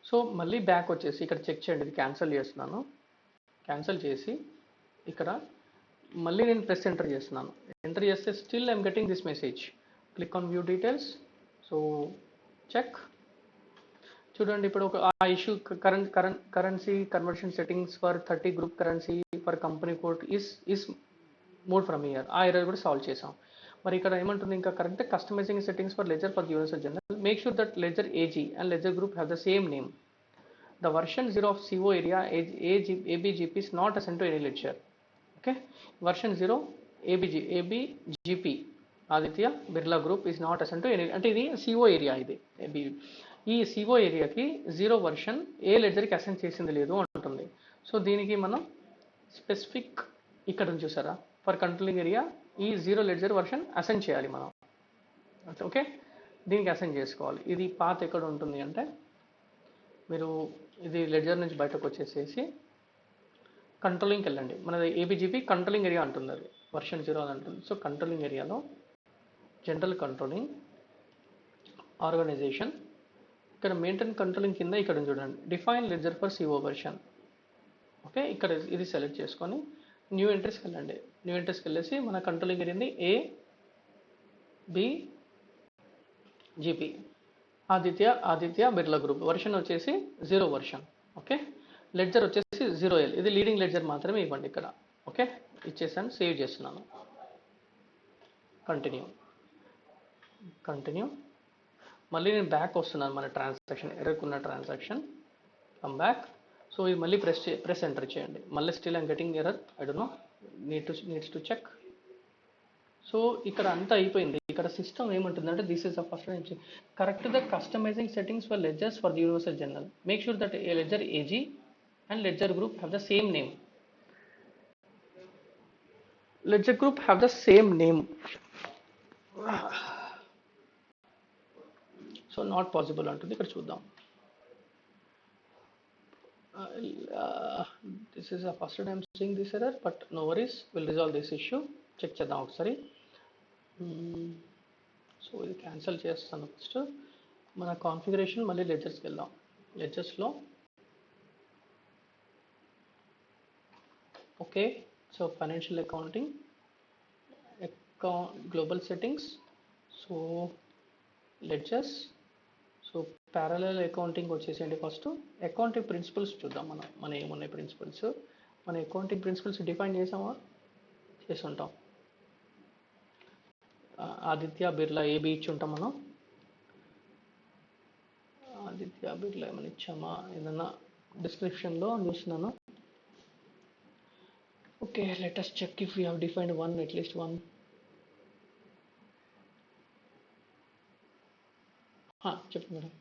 సో మళ్ళీ బ్యాక్ వచ్చేసి ఇక్కడ చెక్ చేయండి, ఇది క్యాన్సిల్ చేస్తున్నాను. క్యాన్సిల్ చేసి ఇక్కడ మళ్ళీ నేను ప్రెస్ ఎంటర్ చేస్తున్నాను. ఎంటర్ చేస్తే still I'm getting this message. Click on view details. So check. చూడండి ఇప్పుడు ఒక ఆ issue currency conversion settings for 30 group currency for company code is move from year. ఆ ఎర్రర్ కూడా సాల్వ్ చేసాం. మరి ఇక్కడ ఏమంటుంది ఇంకా current customizing settings for ledger for universal general. Make sure that ledger AG and ledger group have the same name. The version 0 of CO area ABGP is not assigned to any ledger. Okay, version 0 ABGP Aditya Birla group is not assigned to any, అంటే ఇది CO area. ఇది ఈ CO ఏరియాకి 0 version ఏ లెడ్జర్కి assign చేసింది లేదు అంటుంది. So దీనికి మనం స్పెసిఫిక్ ఇక్కడ నుంచి చూసారా, ఫర్ కంట్రోలింగ్ ఏరియా ఈ 0 లెడ్జర్ వర్షన్ అసైన్ చేయాలి మనం. ఓకే, దీనికి అసైన్ చేసుకోవాలి. ఇది పాత్ ఎక్కడ ఉంటుంది అంటే మీరు ఇది లెడ్జర్ నుంచి బయటకు వచ్చేసేసి కంట్రోలింగ్కి వెళ్ళండి. మనది ఏబీజీపీ కంట్రోలింగ్ ఏరియా అంటుంది, అది వర్షన్ 0 అని అంటుంది. సో కంట్రోలింగ్ ఏరియాలో జనరల్ కంట్రోలింగ్ ఆర్గనైజేషన్, ఇక్కడ మెయింటైన్ కంట్రోలింగ్ కింద ఇక్కడ చూడండి define ledger for CO version. Okay, ఇక్కడ ఇది సెలెక్ట్ చేసుకొని న్యూ ఎంట్రీస్కి వెళ్ళండి. న్యూ ఎంట్రీస్కి వెళ్ళేసి మన controlling area ABGP Aditya Birla group. Version వచ్చేసి 0 వర్షన్. ఓకే, లెడ్జర్ వచ్చేసి 0L. ఇది లీడింగ్ లెడ్జర్ మాత్రమే ఇవ్వండి ఇక్కడ. ఓకే, ఇచ్చేసాను, సేవ్ చేస్తున్నాను. కంటిన్యూ. మళ్ళీ నేను బ్యాక్ వస్తున్నాను మన ట్రాన్సాక్షన్ ఎర్రకున్న ట్రాన్సాక్షన్. Come back. సో ఇది మళ్ళీ ప్రెస్ ఎంటర్ చేయండి. మళ్ళీ still I'm getting error. I don't know, needs to check. So ఇక్కడ అంతా అయిపోయింది. ఇక్కడ సిస్టమ్ ఏమంటుందంటే this is the first correct the customizing settings for ledgers for the universal general. Make sure that a ledger AG and ledger group have the same name. Ledger group have the same name. So not possible అంటుంది. ఇక్కడ చూద్దాం. This is the first time seeing this error, but no worries, will resolve this issue. Check చేద్దాం ఒకసారి. So ఇది cancel చేస్తాను. First మన configuration మళ్ళీ లెడ్జర్స్కి వెళ్దాం. లెడ్జర్స్లో okay, so financial accounting global settings. So ledgers. So parallel accounting వచ్చేసేయండి. ఫస్ట్ అకౌంటింగ్ ప్రిన్సిపల్స్ చూద్దాం. మన ఏమున్నాయి ప్రిన్సిపల్స్. మన అకౌంటింగ్ ప్రిన్సిపల్స్ డిఫైన్ చేసామా, చేసి ఉంటాం. ఆదిత్య బిర్లా ఏబీ ఇచ్చి ఉంటాం మనం. ఆదిత్య బిర్లా ఏమైనా ఇచ్చామా, ఏదన్నా డిస్క్రిప్షన్లో చూస్తున్నాను. Okay, let us check if we have defined one, at least one. చెప్పండి మేడం.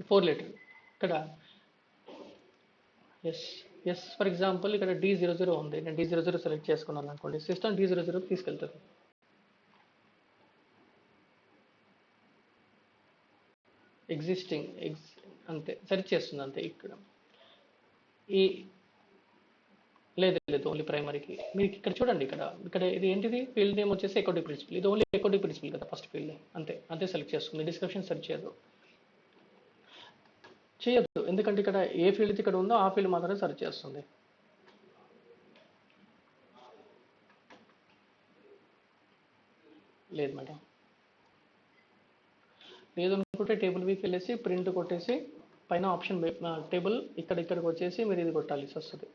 4 లెటర్ ఇక్కడ. ఎస్ ఫర్ ఎగ్జాంపుల్ ఇక్కడ D00 ఉంది. నేను D00 సెలెక్ట్ చేసుకున్నాను అనుకోండి, సిస్టమ్ D00 తీసుకెళ్తుంది. ఎగ్జిస్టింగ్ అంతే, సెర్చ్ చేస్తుంది అంతే. ఇక్కడ ఈ లేదు ఓన్లీ ప్రైమరీకి. మీకు ఇక్కడ చూడండి, ఇక్కడ ఇది ఏంటిది, ఫీల్డ్ నేమ్ వచ్చేసి అకౌంటింగ్ ప్రిన్సిపల్. ఇది ఓన్లీ అకౌంటింగ్ ప్రిన్సిపల్ కదా, ఫస్ట్ ఫీల్డ్ అంతే సెలెక్ట్ చేసుకుంది. డిస్క్రిప్షన్ సెర్చ్ చేయదు, ఎందుకంటే ఇక్కడ ఏ ఫీల్డ్ ఇక్కడ ఉందో ఆ ఫీల్డ్ మాత్రమే సెర్చ్ చేస్తుంది. లేదు మేడం, లేదనుకుంటే టేబుల్ వీక్ వెళ్ళేసి ప్రింట్ కొట్టేసి పైన ఆప్షన్ టేబుల్ ఇక్కడికి వచ్చేసి మీరు ఇది కొట్టాల్సి వస్తుంది.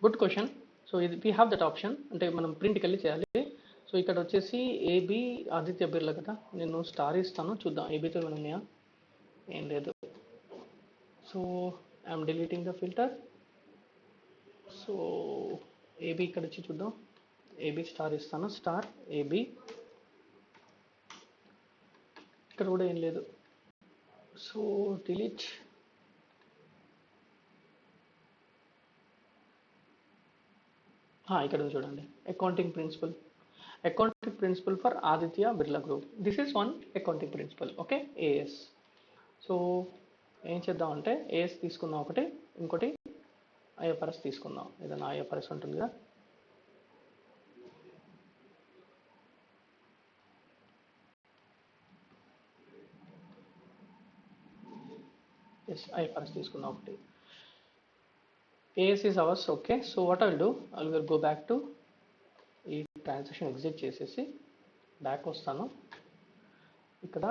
Good question. సో ఇది వీ హ్యావ్ దట్ ఆప్షన్, అంటే మనం ప్రింట్కి వెళ్ళి చేయాలి. సో ఇక్కడ వచ్చేసి ఏబీ ఆదిత్య బిర్లా కదా, నేను స్టార్ ఇస్తాను, చూద్దాం ఏబీతో ఏమైనా ఉన్నాయా. ఏం లేదు. So I'm deleting the filter. So AB ఇక్కడ వచ్చి చూద్దాం. ఏబి స్టార్ ఇస్తాను, స్టార్ ఏబి. ఇక్కడ కూడా ఏం లేదు, సో డిలీట్. ఇక్కడ చూడండి, accounting principle for Aditya Birla group. This is one accounting principle. Okay, AS. So ఏం చేద్దామంటే ఏఎస్ తీసుకుందాం ఒకటి, ఇంకోటి ఐఎఫ్ఆర్ఎస్ తీసుకుందాం. ఏదైనా ఐఎఫ్ఆర్ఎస్ ఉంటుంది కదా, ఎస్ ఐఎఫ్ఆర్ఎస్ తీసుకుందాం ఒకటి. AS is ours. Okay, so what I will do, I will go back to ఈ ట్రాన్సాక్షన్ ఎగ్జిట్ చేసేసి బ్యాక్ వస్తాను. ఇక్కడ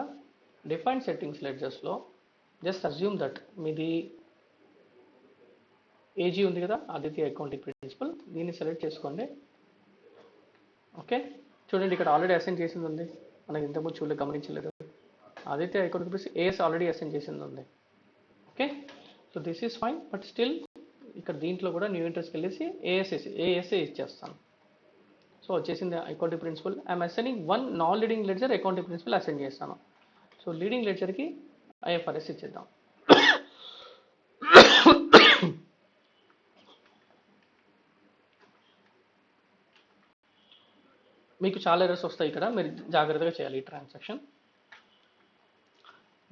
డిఫైన్ సెట్టింగ్స్ లెడ్జర్స్లో జస్ట్ అజ్యూమ్ దట్ మీది ఏజీ ఉంది కదా, ఆదిత్య అకౌంటింగ్ ప్రిన్సిపల్. దీన్ని సెలెక్ట్ చేసుకోండి. ఓకే, చూడండి ఇక్కడ ఆల్రెడీ అసైన్ చేసింది ఉంది, మనకి ఇంతకుముందు చూడలేదు, గమనించలేదు. Aditya accounting principle AS already assign చేసింది ఉంది. Okay, so this is fine, but still ఇక్కడ దీంట్లో కూడా న్యూ ఇంట్రెస్ట్కి వెళ్ళేసి ఏఎస్ఏ ఇచ్చేస్తాను. సో వచ్చేసింది accounting principle. I'm assigning one non leading ledger accounting principle assign చేస్తాను. సో లీడింగ్ లెడ్జర్కి ఐఎఫ్ఆర్ఎస్ ఇచ్చేద్దాం. మీకు చాలా ఎర్రర్స్ వస్తాయి ఇక్కడ, మీరు జాగ్రత్తగా చేయాలి ఈ ట్రాన్సాక్షన్.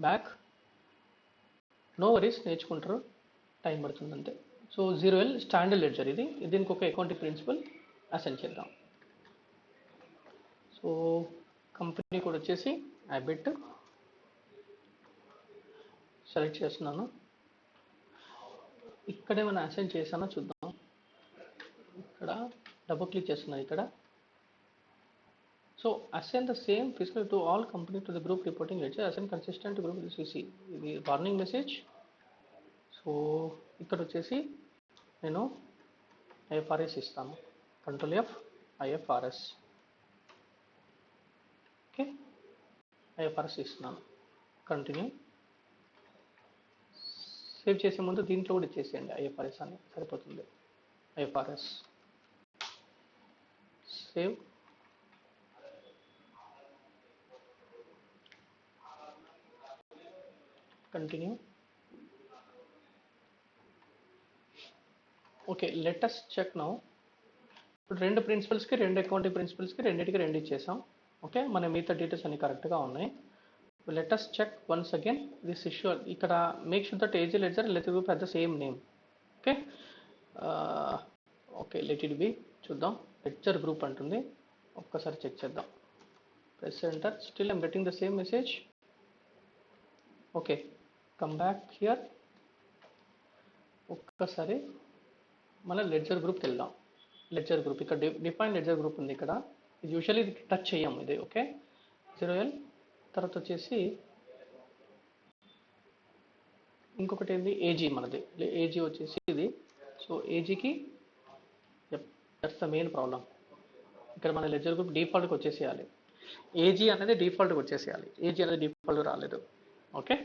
బ్యాక్, నో వరీస్, నేర్చుకుంటారు, టైం పడుతుంది అంతే. సో 0L స్టాండర్డ్ లెడ్జర్ ఇది, దీనికి ఒక అకౌంటింగ్ ప్రిన్సిపల్ అసైన్ చేద్దాం. సో కంపెనీ కూడా వచ్చేసి అబిట్ సెలెక్ట్ చేస్తున్నాను. ఇక్కడ ఏమైనా అసైన్ చేశానో చూద్దాం. ఇక్కడ డబుల్ క్లిక్ చేస్తున్నాను ఇక్కడ. So assign the same physical to all company to the group reporting ledger, assign consistent group CC. ఇది వార్నింగ్ మెసేజ్. సో ఇక్కడ వచ్చేసి నేను ఐఎఫ్ఆర్ఎస్ ఇస్తాను, control F, IFRS. Okay, IFRS ఇస్తున్నాను, కంటిన్యూ. సేవ్ చేసే ముందు దీంట్లో కూడా ఇచ్చేసేయండి ఐఎఫ్ఆర్ఎస్ అని, సరిపోతుంది. IFRS save. Continue. Okay, let us check now. ఇప్పుడు రెండు ప్రిన్సిపల్స్కి, రెండు అకౌంటింగ్ ప్రిన్సిపల్స్కి రెండింటికి రెండు ఇచ్చేసాం. ఓకే, మన మిగతా డీటెయిల్స్ అన్ని కరెక్ట్గా ఉన్నాయి. Let us check once again this issue. ఇక్కడ make sure that AG ledger and let group have the same name. Okay, okay let it be. చూద్దాం, లెడ్జర్ గ్రూప్ అంటుంది, ఒక్కసారి చెక్ చేద్దాం. Press enter. Still I'm getting the same message. Okay, come back here. ఒక్కసారి మన ledger గ్రూప్కి వెళ్దాం. Ledger group ఇక్కడ define ledger group ఉంది ఇక్కడ. ఇది యూజువల్లీ టచ్ చేయం ఇది. Okay, 0L. తర్వాత వచ్చేసి ఇంకొకటి ఏంది, ఏజీ మనది. ఏజీ వచ్చేసి ఇది. సో ఏజీకి దట్స్ ద మెయిన్ ప్రాబ్లం. ఇక్కడ మన లెడ్జర్ గ్రూప్ డిఫాల్ట్కి వచ్చేసేయాలి. ఏజీ అనేది డిఫాల్ట్కి వచ్చేసేయాలి, ఏజీ అనేది డిఫాల్ట్ రాలేదు. ఓకే,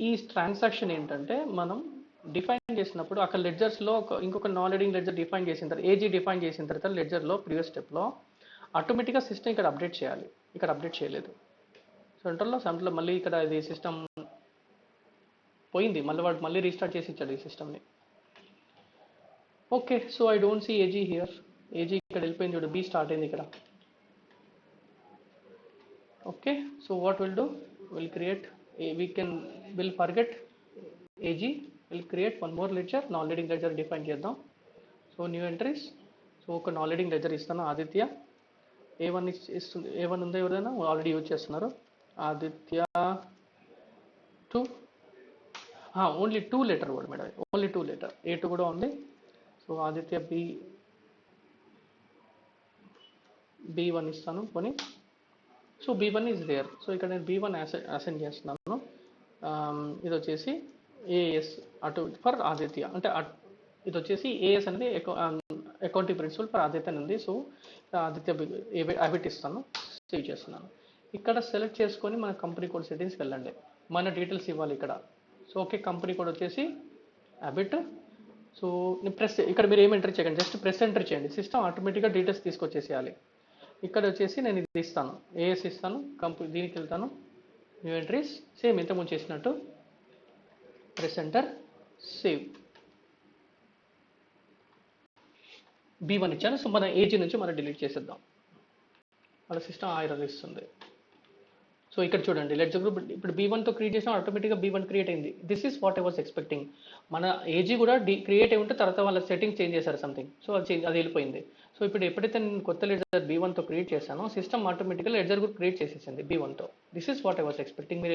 ఈ ట్రాన్సాక్షన్ ఏంటంటే మనం డిఫైన్ చేసినప్పుడు అక్కడ లెడ్జర్స్లో ఇంకొక నాన్ లీడింగ్ లెడ్జర్ డిఫైన్ చేసిన తర్వాత, ఏజీ డిఫైన్ చేసిన తర్వాత లెడ్జర్లో ప్రీవియస్ స్టెప్లో ఆటోమేటిక్గా సిస్టమ్ ఇక్కడ అప్డేట్ చేయాలి. ఇక్కడ అప్డేట్ చేయలేదు. సెంటర్లో మళ్ళీ ఇక్కడ ఇది సిస్టమ్ పోయింది, మళ్ళీ వాడు మళ్ళీ రీస్టార్ట్ చేసి ఇచ్చాడు ఈ సిస్టమ్ని. Okay, so I don't see AG here. AG ఇక్కడ వెళ్ళిపోయింది చూడు, బి స్టార్ట్ అయింది ఇక్కడ. Okay, so what will do, will forget AG, will create one more ledger, non leading ledger define చేద్దాం. So new entries. సో ఒక non leading ledger ఇస్తాను, Aditya. A1 ఇస్తుంది. A1 ఉందా ఎవరైనా, ఆల్రెడీ యూజ్ చేస్తున్నారు. ఆదిత్య 2, ఓన్లీ 2 లెటర్ కూడా మేడం, ఓన్లీ 2 లెటర్. A2 కూడా ఉంది. సో ఆదిత్య B1 ఇస్తాను కొని. So B1 is there. So ఇక్కడ నేను B1 అసైన్ చేస్తున్నాను. ఇది వచ్చేసి ఏఎస్ అటు ఫర్ ఆదిత్య, అంటే ఇది వచ్చేసి ఏఎస్ అనేది అకౌంటింగ్ ప్రిన్సిపల్ ఫర్ ఆదిత్య ఉంది. సో ఆదిత్య అబిట్ ఇస్తాను, సేవ్ చేస్తున్నాను. ఇక్కడ సెలెక్ట్ చేసుకొని మన కంపెనీ కోడ్ సెట్టింగ్స్కి వెళ్ళండి, మన డీటెయిల్స్ ఇవ్వాలి ఇక్కడ. సో ఓకే, కంపెనీ కోడ్ వచ్చేసి అబిట్, సో నేను ప్రెస్ ఇక్కడ మీరు ఏం ఎంటర్ చేయకండి, జస్ట్ ప్రెస్ ఎంటర్ చేయండి, సిస్టమ్ ఆటోమేటిక్గా డీటెయిల్స్ తీసుకొచ్చేసేయాలి. ఇక్కడ వచ్చేసి నేను ఇది ఇస్తాను, ఏఎస్ ఇస్తాను, దీనికి వెళ్తాను, న్యూ ఎంట్రీస్, సేమ్ ఇంతకుముందు చేసినట్టు ప్రెస్ ఎంటర్, సేవ్. B1 ఇచ్చాను. సో మన ఏజీ నుంచి మనం డిలీట్ చేసేద్దాం, వాళ్ళ సిస్టమ్ ఎర్రర్ ఇస్తుంది. సో ఇక్కడ చూడండి, లెట్స్ గ్రూప్ ఇప్పుడు B1తో క్రియేట్ చేసినా ఆటోమేటిక్గా B1 క్రియేట్ అయింది. This is what I was expecting. మన ఏజీ కూడా క్రియేట్ అయి ఉంటే తర్వాత వాళ్ళ సెట్టింగ్ చేంజ్ చేశారు సంథింగ్, సో అది వెళ్ళిపోయింది. సో ఇప్పుడు ఎప్పుడైతే నేను కొత్త లెడ్జర్ B1తో క్రియేట్ చేశానో సిస్టమ్ ఆటోమేటిక్గా లెడ్జర్ గ్రూప్ క్రియేట్ చేసేసింది B1తో. This is what I was expecting. మీరు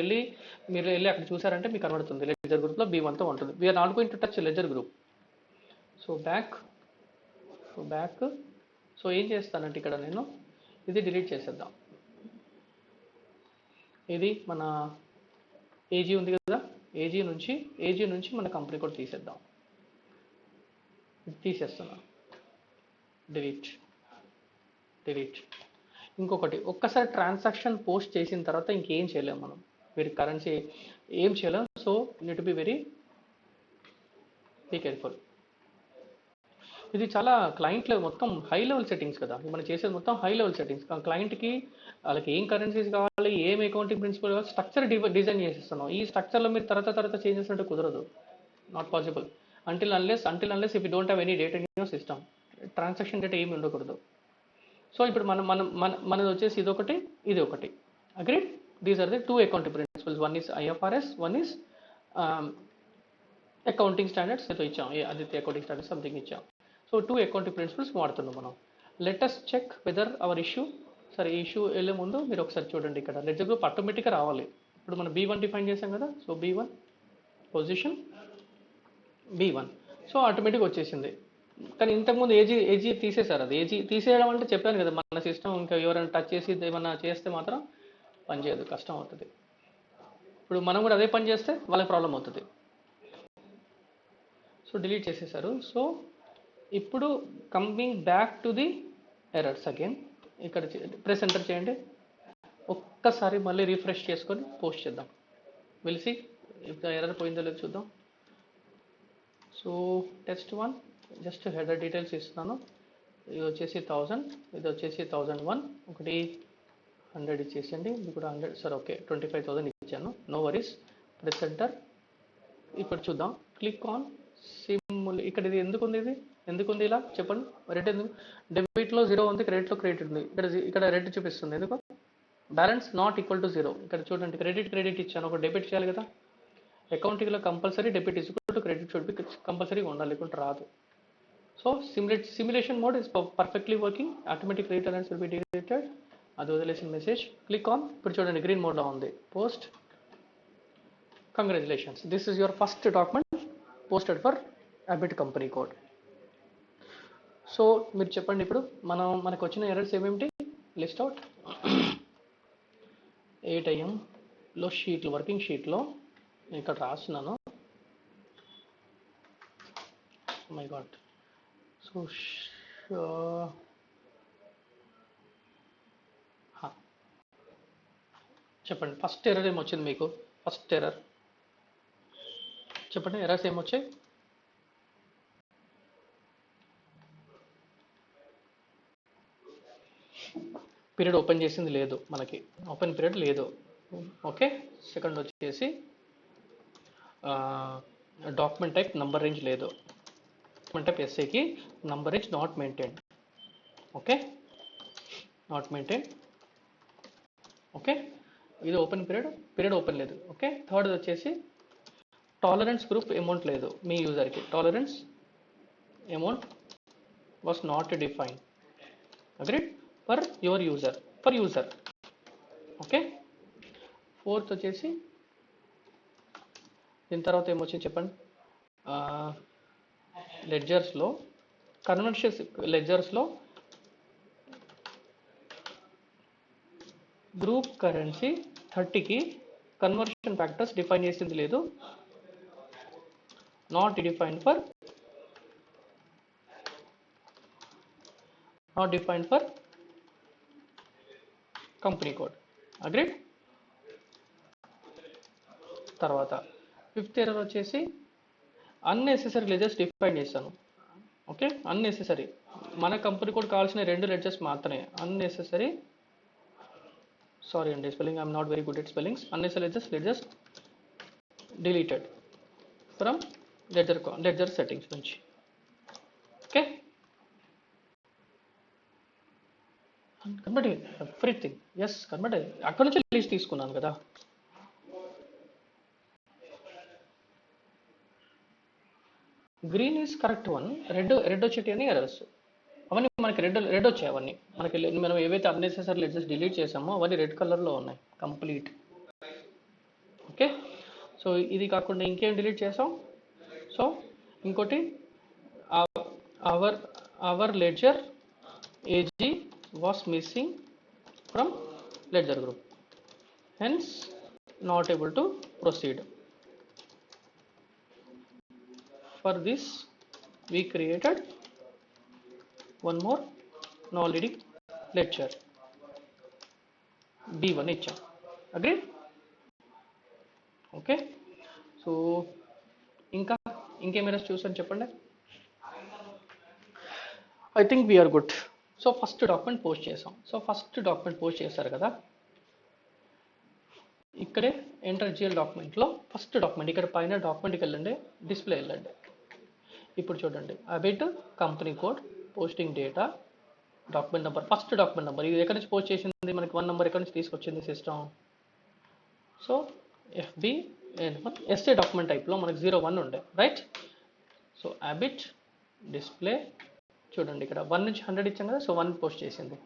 వెళ్ళి అక్కడ చూసారంటే మీకు కనబడుతుంది లెడ్జర్ గ్రూప్లో B1తో ఉంటుంది. We're not going to touch ledger group. So back, so ఏం చేస్తానంటే ఇక్కడ నేను ఇది డిలీట్ చేసేద్దాం. ఇది మన ఏజీ ఉంది కదా, ఏజీ నుంచి మన కంపెనీ కూడా తీసేద్దాం. తీసేస్తున్నా, డిలీట్. ఇంకొకటి, ఒక్కసారి ట్రాన్సాక్షన్ పోస్ట్ చేసిన తర్వాత ఇంకేం చేయలేము మనం, మీరు కరెన్సీ ఏం చేయలేం. So neat be very careful. ఇది చాలా క్లయింట్ లెవెల్, మొత్తం హై లెవెల్ సెట్టింగ్స్ కదా, మనం చేసేది మొత్తం హై లెవెల్ సెట్టింగ్స్. క్లయింట్కి వాళ్ళకి ఏం కరెన్సీస్ కావాలి, ఏం అకౌంటింగ్ ప్రిన్సిపల్ కావాలి, స్ట్రక్చర్ డిజైన్ చేసేస్తున్నాం. ఈ స్ట్రక్చర్లో మీరు తర్వాత చేంజ్ చేసినట్టు కుదరదు, not possible. Until unless if you don't have any data in your system, transaction data ఏమి ఉండకూడదు. సో ఇప్పుడు మనది వచ్చేసి ఇది ఒకటి agreed. These are the 2 accounting principles. One is IFRS, one is accounting standards. ఏదో ఇచ్చాం, ఆదిత్య అకౌంటింగ్ స్టాండర్డ్స్ సంథింగ్ ఇచ్చాం. సో 2 అకౌంటింగ్ ప్రిన్సిపల్స్ వాడుతున్నాం మనం. Let us check whether hour issue. సరే, ఈ ఇష్యూ వెళ్ళే ముందు మీరు ఒకసారి చూడండి, ఇక్కడ లెడ్జర్ గ్రూప్ ఆటోమేటిక్గా రావాలి. ఇప్పుడు మనం B1 డిఫైన్ చేసాం కదా, so B1 position B1, so ఆటోమేటిక్గా వచ్చేసింది. కానీ ఇంతకుముందు ఏజీ తీసేశారు. అది ఏజీ తీసేయడం అంటే చెప్పాను కదా, మన సిస్టమ్ ఇంకా ఎవరైనా టచ్ చేసి ఏమన్నా చేస్తే మాత్రం పనిచేయదు, కష్టం అవుతుంది. ఇప్పుడు మనం కూడా అదే పని చేస్తే వాళ్ళకి ప్రాబ్లం అవుతుంది. సో డిలీట్ చేసేసారు. సో ఇప్పుడు coming back to the errors again, ఇక్కడ ప్రెస్ ఎంటర్ చేయండి, ఒక్కసారి మళ్ళీ రిఫ్రెష్ చేసుకొని పోస్ట్ చేద్దాం. వెలిసి ఇప్పుడు ఎర్రర్ పోయిందో లేదో చూద్దాం. So test 1 just header details ఇస్తున్నాను. ఇది వచ్చేసి 1000, ఇది వచ్చేసి 1001, ఒకటి 100 ఇచ్చేసండి, ఇది కూడా 100. సరే ఓకే, 25,000 ఇచ్చాను, నో వరీస్. Press enter. ఇప్పుడు చూద్దాం, క్లిక్ ఆన్ సిమ్. ఇక్కడ ఇది ఎందుకు ఉంది ఇలా చెప్పండి. రెడ్ ఎందుకు? డెబిట్లో 0 ఉంది, క్రెడిట్లో క్రెడిట్ ఉంది. ఇక్కడ రెడ్ చూపిస్తుంది ఎందుకు? Balance not equal to 0. ఇక్కడ చూడండి, క్రెడిట్ ఇచ్చాను, ఒక డెబిట్ చేయాలి కదా. అకౌంటింగ్లో compulsory debit equal to credit should be కంపల్సరీగా ఉండాలి, లేకుంటే రాదు. So simulation mode is perfectly working. Automatic credit alerts will be deleted. అది వదిలేసిన మెసేజ్ క్లిక్ ఆన్. ఇప్పుడు చూడండి, గ్రీన్ మోడ్లో ఉంది. Post. Congratulations, this is your first document posted for ABIT company code. So మీరు చెప్పండి, ఇప్పుడు మనకు వచ్చిన ఎర్రర్స్ ఏమేమిటి? List out. 8 AM షీట్లో, వర్కింగ్ షీట్లో నేను ఇక్కడ రాస్తున్నాను. My god. సో చెప్పండి, ఫస్ట్ ఎర్రర్ ఏమొచ్చింది మీకు? ఫస్ట్ ఎర్రర్ చెప్పండి, ఎర్రర్స్ ఏమొచ్చాయి? పీరియడ్ ఓపెన్ చేసింది లేదు, మనకి ఓపెన్ పీరియడ్ లేదు. ఓకే, సెకండ్ వచ్చేసి డాక్యుమెంట్ టైప్ నంబర్ రేంజ్ లేదు. డాక్యుమెంట్ టైప్ ఎస్ఏకి number range not maintain. Okay, not maintain. Okay, ఇది ఓపెన్ పీరియడ్ ఓపెన్ లేదు. ఓకే, థర్డ్ వచ్చేసి టాలరెన్స్ గ్రూప్ అమౌంట్ లేదు మీ యూజర్కి. Tolerance amount was not define. Agreed for your user. Okay, fourth వచ్చేసి దీని తర్వాత ఏమొచ్చింది చెప్పండి. లెడ్జర్స్లో కన్వర్షన్స్, లెడ్జర్స్లో గ్రూప్ కరెన్సీ 30కి కన్వర్షన్ ఫ్యాక్టర్స్ డిఫైన్ చేసింది లేదు. Not defined for company code. Agreed. తర్వాత ఫిఫ్త్ ఎర్రర్ వచ్చేసి అన్నెసెసరీ లెడ్జర్స్ డిఫైన్ చేశాను. ఓకే, అన్నెసెసరీ మన కంపెనీ కూడా కావాల్సిన 2 లెడ్జర్స్ మాత్రమే. అన్నెసెసరీ, సారీ అండి spelling, I'm not very good at spellings. Unnecessary ledgers deleted from ledger settings నుంచి. Okay, convert everything. Yes, convert అక్కడ నుంచి లిస్ట్ తీసుకున్నాను కదా. Green is correct one. Red వచ్చేటి అని ఎర్రర్స్. అవన్నీ మనకి రెడ్ వచ్చాయి. అవన్నీ మనకి మనం ఏవైతే అన్నెసెసరీ లెడ్జర్స్ డిలీట్ చేసామో అవన్నీ రెడ్ కలర్లో ఉన్నాయి కంప్లీట్. ఓకే, సో ఇది కాకుండా ఇంకేం డిలీట్ చేసాం? సో ఇంకోటి our ledger AG was missing from ledger group, hence not able to proceed. For this we created one more non-leading ledger, B1 ఇచ్చాం. అగ్రీడ్? ఓకే, సో ఇంకేం errors చూసాను చెప్పండి. I think we're good. So first document post చేసాం. So first document post చేశారు కదా, ఇక్కడే enter GL డాక్యుమెంట్లో first document ఇక్కడ పైన డాక్యుమెంట్కి వెళ్ళండి, డిస్ప్లే వెళ్ళండి. ఇప్పుడు చూడండి, అబిట్ company code, posting data, document number, first document number. ఇది ఎక్కడి నుంచి పోస్ట్ చేసింది? మనకి 1 నెంబర్ ఎక్కడి నుంచి తీసుకొచ్చింది system. So FB SA document టైప్లో మనకి 01 ఉండే, రైట్. సో అబిట్ డిస్ప్లే చూడండి, ఇక్కడ 1 నుంచి 100 ఇచ్చాం కదా, సో 1 పోస్ట్ చేసింది.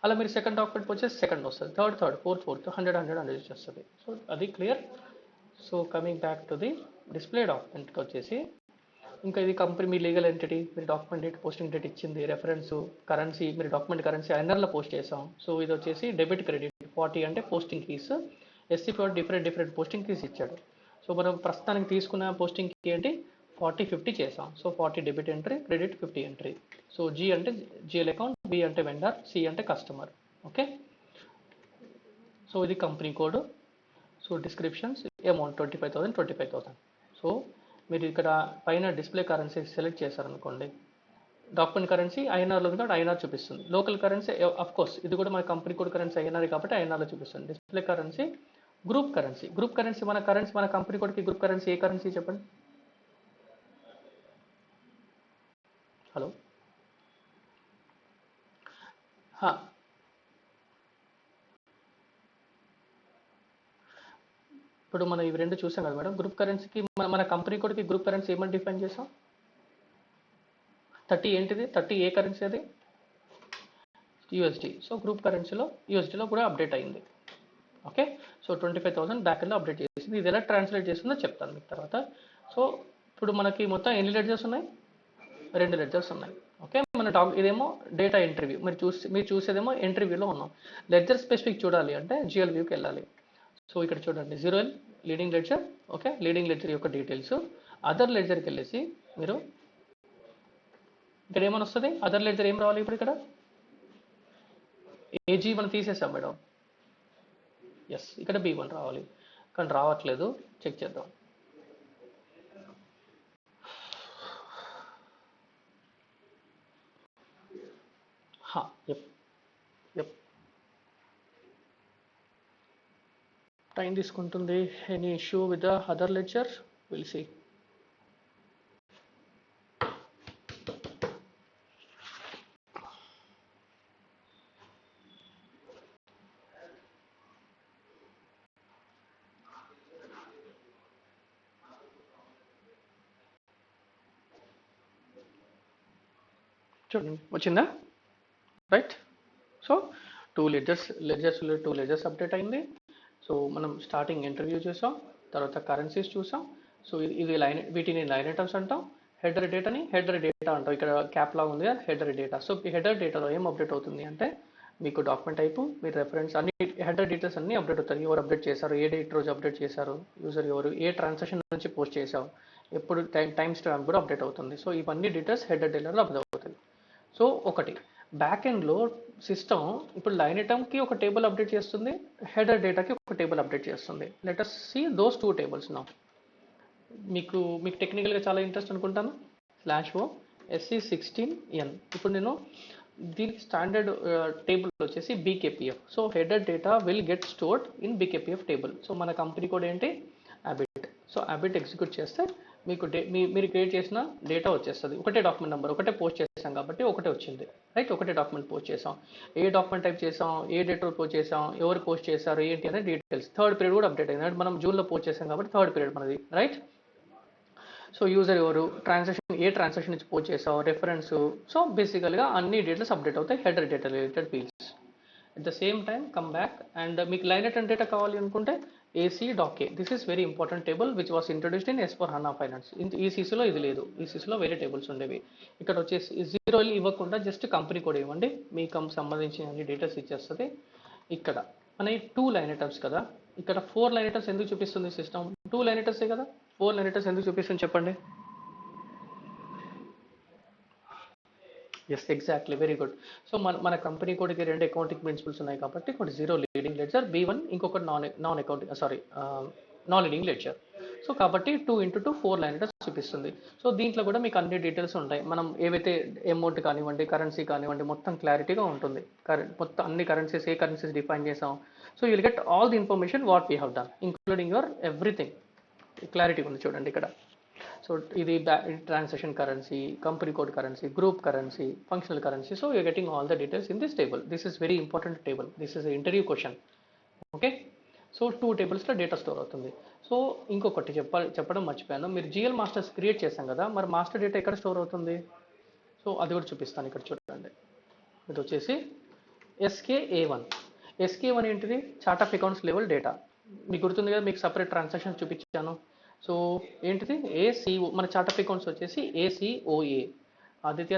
అలా మీరు సెకండ్ డాక్యుమెంట్ పోస్ట్ చేసి సెకండ్ వస్తుంది, థర్డ్, ఫోర్త్ 100 వచ్చేస్తుంది. సో అది clear. So coming back to the display డాక్యుమెంట్కి వచ్చేసి, ఇంకా ఇది కంపెనీ మీ లీగల్ ఎంటిటీ, మీరు డాక్యుమెంట్ డేట్, పోస్టింగ్ డేట్ ఇచ్చింది, రెఫరెన్స్ కరెన్సీ, మీరు డాక్యుమెంట్ కరెన్సీ ఐఎన్ఆర్లో పోస్ట్ చేసాం. సో ఇది వచ్చేసి డెబిట్ క్రెడిట్. 40 అంటే పోస్టింగ్ ఫీస్, ఎస్సీ డిఫరెంట్ పోస్టింగ్ ఫీస్ ఇచ్చాడు. సో మనం ప్రస్తుతానికి తీసుకున్న పోస్టింగ్ ఏంటి, 40-50 చేసాం. So 40 debit entry, credit 50 entry. So G అంటే జిఎల్ అకౌంట్, బి అంటే వెండర్, సి అంటే కస్టమర్. ఓకే, సో ఇది company code. So descriptions amount 25,000. So మీరు ఇక్కడ పైన డిస్ప్లే కరెన్సీ సెలెక్ట్ చేశారనుకోండి, డాక్యుమెంట్ కరెన్సీ ఐఎన్ఆర్లో ఉంది కాబట్టి ఐఎన్ఆర్ చూపిస్తుంది. లోకల్ కరెన్సీ అఫ్ కోర్స్ ఇది కూడా మన కంపెనీ కోడ్ కరెన్సీ ఐఎన్ఆర్ కాబట్టి ఐఎన్ఆర్లో చూపిస్తుంది. డిస్ప్లే కరెన్సీ, గ్రూప్ కరెన్సీ మన కంపెనీ కోడ్కి గ్రూప్ కరెన్సీ ఏ కరెన్సీ చెప్పండి. హలో, ఇప్పుడు మనం ఇవి రెండు చూసాం కదా మేడం. గ్రూప్ కరెన్సీకి మన కంపెనీ కోడ్కి గ్రూప్ కరెన్సీ ఏమని డిఫైన్ చేసాం? 30 ఏంటిది? 30 ఏ కరెన్సీ అది? యూఎస్డి. సో గ్రూప్ కరెన్సీలో యూఎస్డీలో కూడా అప్డేట్ అయింది. ఓకే, సో 25,000 బ్యాక్ ఎండ్లో అప్డేట్ చేసింది. ఇది ఎలా ట్రాన్స్లేట్ చేస్తుందో చెప్తాను మీకు తర్వాత. సో ఇప్పుడు మనకి మొత్తం ఎన్ని లెడ్జర్స్ ఉన్నాయి? 2 లెడ్జర్స్ ఉన్నాయి. ఓకే, మన ఇదేమో డేటా ఎంట్రీ వ్యూ, మీరు చూసేదేమో ఎంట్రీ వ్యూలో ఉన్నాం. లెడ్జర్ స్పెసిఫిక్ చూడాలి అంటే జిఎల్ వ్యూకి వెళ్ళాలి. సో ఇక్కడ చూడండి, 0L leading ledger. Okay, leading ledger యొక్క డీటెయిల్స్. అదర్ లెడ్జర్కి వెళ్ళేసి మీరు ఇక్కడ ఏమని వస్తుంది? అదర్ లెడ్జర్ ఏం రావాలి? ఇప్పుడు ఇక్కడ ఏజీ మనం తీసేసాం మేడం. ఎస్, ఇక్కడ B1 రావాలి, కానీ రావట్లేదు. చెక్ చేద్దాం. ఎప్ టైం తీసుకుంటుంది. Any issue with the other ledger? Will see. చూడండి వచ్చిందా? రైట్. సో 2 లెడ్జర్స్ అప్డేట్ అయింది. సో మనం స్టార్టింగ్ ఇంటర్వ్యూ చూసాం, తర్వాత కరెన్సీస్ చూసాం. సో వీటిని లైన్ ఐటమ్స్ అంటాం. హెడర్ డేటా అంటాం. ఇక్కడ క్యాప్ లా ఉంది కదా, హెడర్ డేటా. సో ఈ హెడర్ డేటాలో ఏం అప్డేట్ అవుతుంది అంటే మీకు డాక్యుమెంట్ టైపు, మీ రెఫరెన్స్ అన్ని హెడర్ డీటెయిల్స్ అన్ని అప్డేట్ అవుతాయి. ఎవరు అప్డేట్ చేశారు, ఏ డేట్ రోజు అప్డేట్ చేశారు, యూజర్ ఎవరు, ఏ ట్రాన్సాక్షన్ నుంచి పోస్ట్ చేశావు, ఎప్పుడు టైం స్టాంప్ కూడా అప్డేట్ అవుతుంది. సో ఇవన్నీ డీటెయిల్స్ హెడర్ డేటాలో అప్డేట్ అవుతుంది. సో ఒకటి బ్యాక్ ఎండ్లో సిస్టమ్ ఇప్పుడు లైన్ ఐటమ్కి ఒక టేబుల్ అప్డేట్ చేస్తుంది, హెడర్ డేటాకి ఒక టేబుల్ అప్డేట్ చేస్తుంది. Let us see those 2 tables now. మీకు టెక్నికల్గా చాలా ఇంట్రెస్ట్ అనుకుంటాను. /o SC16N. ఇప్పుడు నేను దీనికి స్టాండర్డ్ టేబుల్ వచ్చేసి BKPF. So header data will get stored in BKPF table. So మన కంపెనీ కోడ్ ఏంటి? అబిట్. సో అబిట్ ఎగ్జిక్యూట్ చేస్తే మీకు మీరు క్రియేట్ చేసిన డేటా వచ్చేస్తుంది. ఒకటే డాక్యుమెంట్ నెంబర్, ఒకటే పోస్ట్ చేసాం కాబట్టి ఒకటే వచ్చింది, రైట్? ఒకటే డాక్యుమెంట్ పోస్ట్ చేసాం. ఏ డాక్యుమెంట్ టైప్ చేసాం, ఏ డేట్లో పోస్ట్ చేసాం, ఎవరు పోస్ట్ చేశారు, ఏంటి అనే డీటెయిల్స్. థర్డ్ పీరియడ్ కూడా అప్డేట్ అయింది. మనం జూన్లో పోస్ట్ చేసాం కాబట్టి థర్డ్ పీరియడ్ మనది, రైట్? సో యూజర్ ఎవరు, ఏ ట్రాన్సాక్షన్ నుంచి పోస్ట్ చేసావు, రెఫరెన్స్. సో బేసికల్గా అన్ని డీటెయిల్స్ అప్డేట్ అవుతాయి, header data related fields. At the same time come back and మీకు లైన్ అటెండ్ డేటా కావాలి అనుకుంటే AC.K. This is very important table which was introduced in S/4HANA finance. ఈసీసీలో ఇది లేదు, ఈసీసీలో వేరే టేబుల్స్ ఉండేవి. ఇక్కడ వచ్చేసి 0 ఇవ్వకుండా జస్ట్ కంపెనీ కోడ్ ఇవ్వండి, మీకు సంబంధించిన అన్ని డీటెయిల్స్ ఇచ్చేస్తుంది. ఇక్కడ మన 2 లైన్ ఐటమ్స్ కదా, ఇక్కడ 4 లైన్ ఐటమ్స్ ఎందుకు చూపిస్తుంది సిస్టమ్? 2 లైన్ ఐటమ్సే కదా, 4 లైన్ ఐటమ్స్ ఎందుకు చూపిస్తుంది చెప్పండి? Yes, exactly, very good. So మన కంపెనీ కోడ్కి 2 అకౌంటింగ్ ప్రిన్సిపల్స్ ఉన్నాయి కాబట్టి ఒకటి 0 లీడింగ్ లెడ్జర్ B1, ఇంకొకటి non accounting non leading ledger. So కాబట్టి 2 into 2 4 లైన్ ఐటమ్స్ చూపిస్తుంది. సో దీంట్లో కూడా మీకు అన్ని డీటెయిల్స్ ఉంటాయి. మనం ఏవైతే అమౌంట్ కానివ్వండి, కరెన్సీ కానివ్వండి, మొత్తం క్లారిటీగా ఉంటుంది. మొత్తం అన్ని కరెన్సీస్, ఏ కరెన్సీస్ డిఫైన్ చేసాం. So you'll get all the information what we have done including your everything. Clarity ఉంది చూడండి ఇక్కడ. సో ఇది transaction currency, company code currency, group currency, functional currency. So you're getting all the details in this table. This is very important table. This is interview question. Okay, so 2 టేబుల్స్లో data store అవుతుంది. So ఇంకొకటి చెప్పడం మర్చిపోయాను. మీరు GL masters create చేశాం కదా, మరి master data ఎక్కడ స్టోర్ అవుతుంది? సో అది కూడా చూపిస్తాను. ఇక్కడ చూడండి, ఇది వచ్చేసి SKA1. SKA1 ఏంటిది? Chart of accounts level data. మీకు గుర్తుంది కదా, మీకు సపరేట్ ట్రాన్సాక్షన్ చూపించాను. సో ఏంటిది? ACO. మన చార్ట్ ఆఫ్ అకౌంట్స్ వచ్చేసి ACOA, Aditya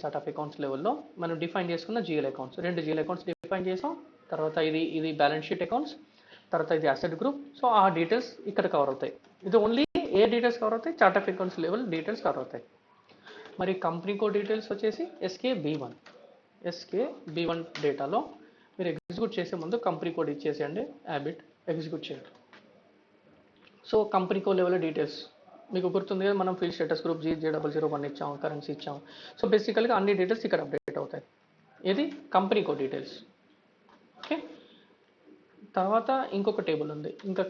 chart of accounts లెవెల్లో మనం డిఫైన్ చేసుకున్న GL accounts. 2 GL accounts define చేసాం. తర్వాత ఇది బ్యాలెన్స్ షీట్ అకౌంట్స్, తర్వాత ఇది అసెట్ గ్రూప్. సో ఆ డీటెయిల్స్ ఇక్కడ కవర్ అవుతాయి. ఇది ఓన్లీ ఏ డీటెయిల్స్ కవర్ అవుతాయి? Chart of accounts level details cover అవుతాయి. మరి కంపెనీ కోడ్ డీటెయిల్స్ వచ్చేసి SKB1. SKB1 డేటాలో మీరు ఎగ్జిక్యూట్ చేసే ముందు కంపెనీ కోడ్ ఇచ్చేసేయండి, అబిట్ ఎగ్జిక్యూట్ చేయండి. So company code level details మీకు గుర్తుంది కదా, మనం ఫీల్డ్ స్టేటస్ గ్రూప్ G001 ఇచ్చాం, కరెన్సీ ఇచ్చాం. సో బేసికల్గా అన్ని డీటెయిల్స్ ఇక్కడ అప్డేట్ అవుతాయి. ఇది కంపెనీ కోడ్ డీటెయిల్స్. ఓకే, తర్వాత ఇంకొక టేబుల్ ఉంది, ఇంకా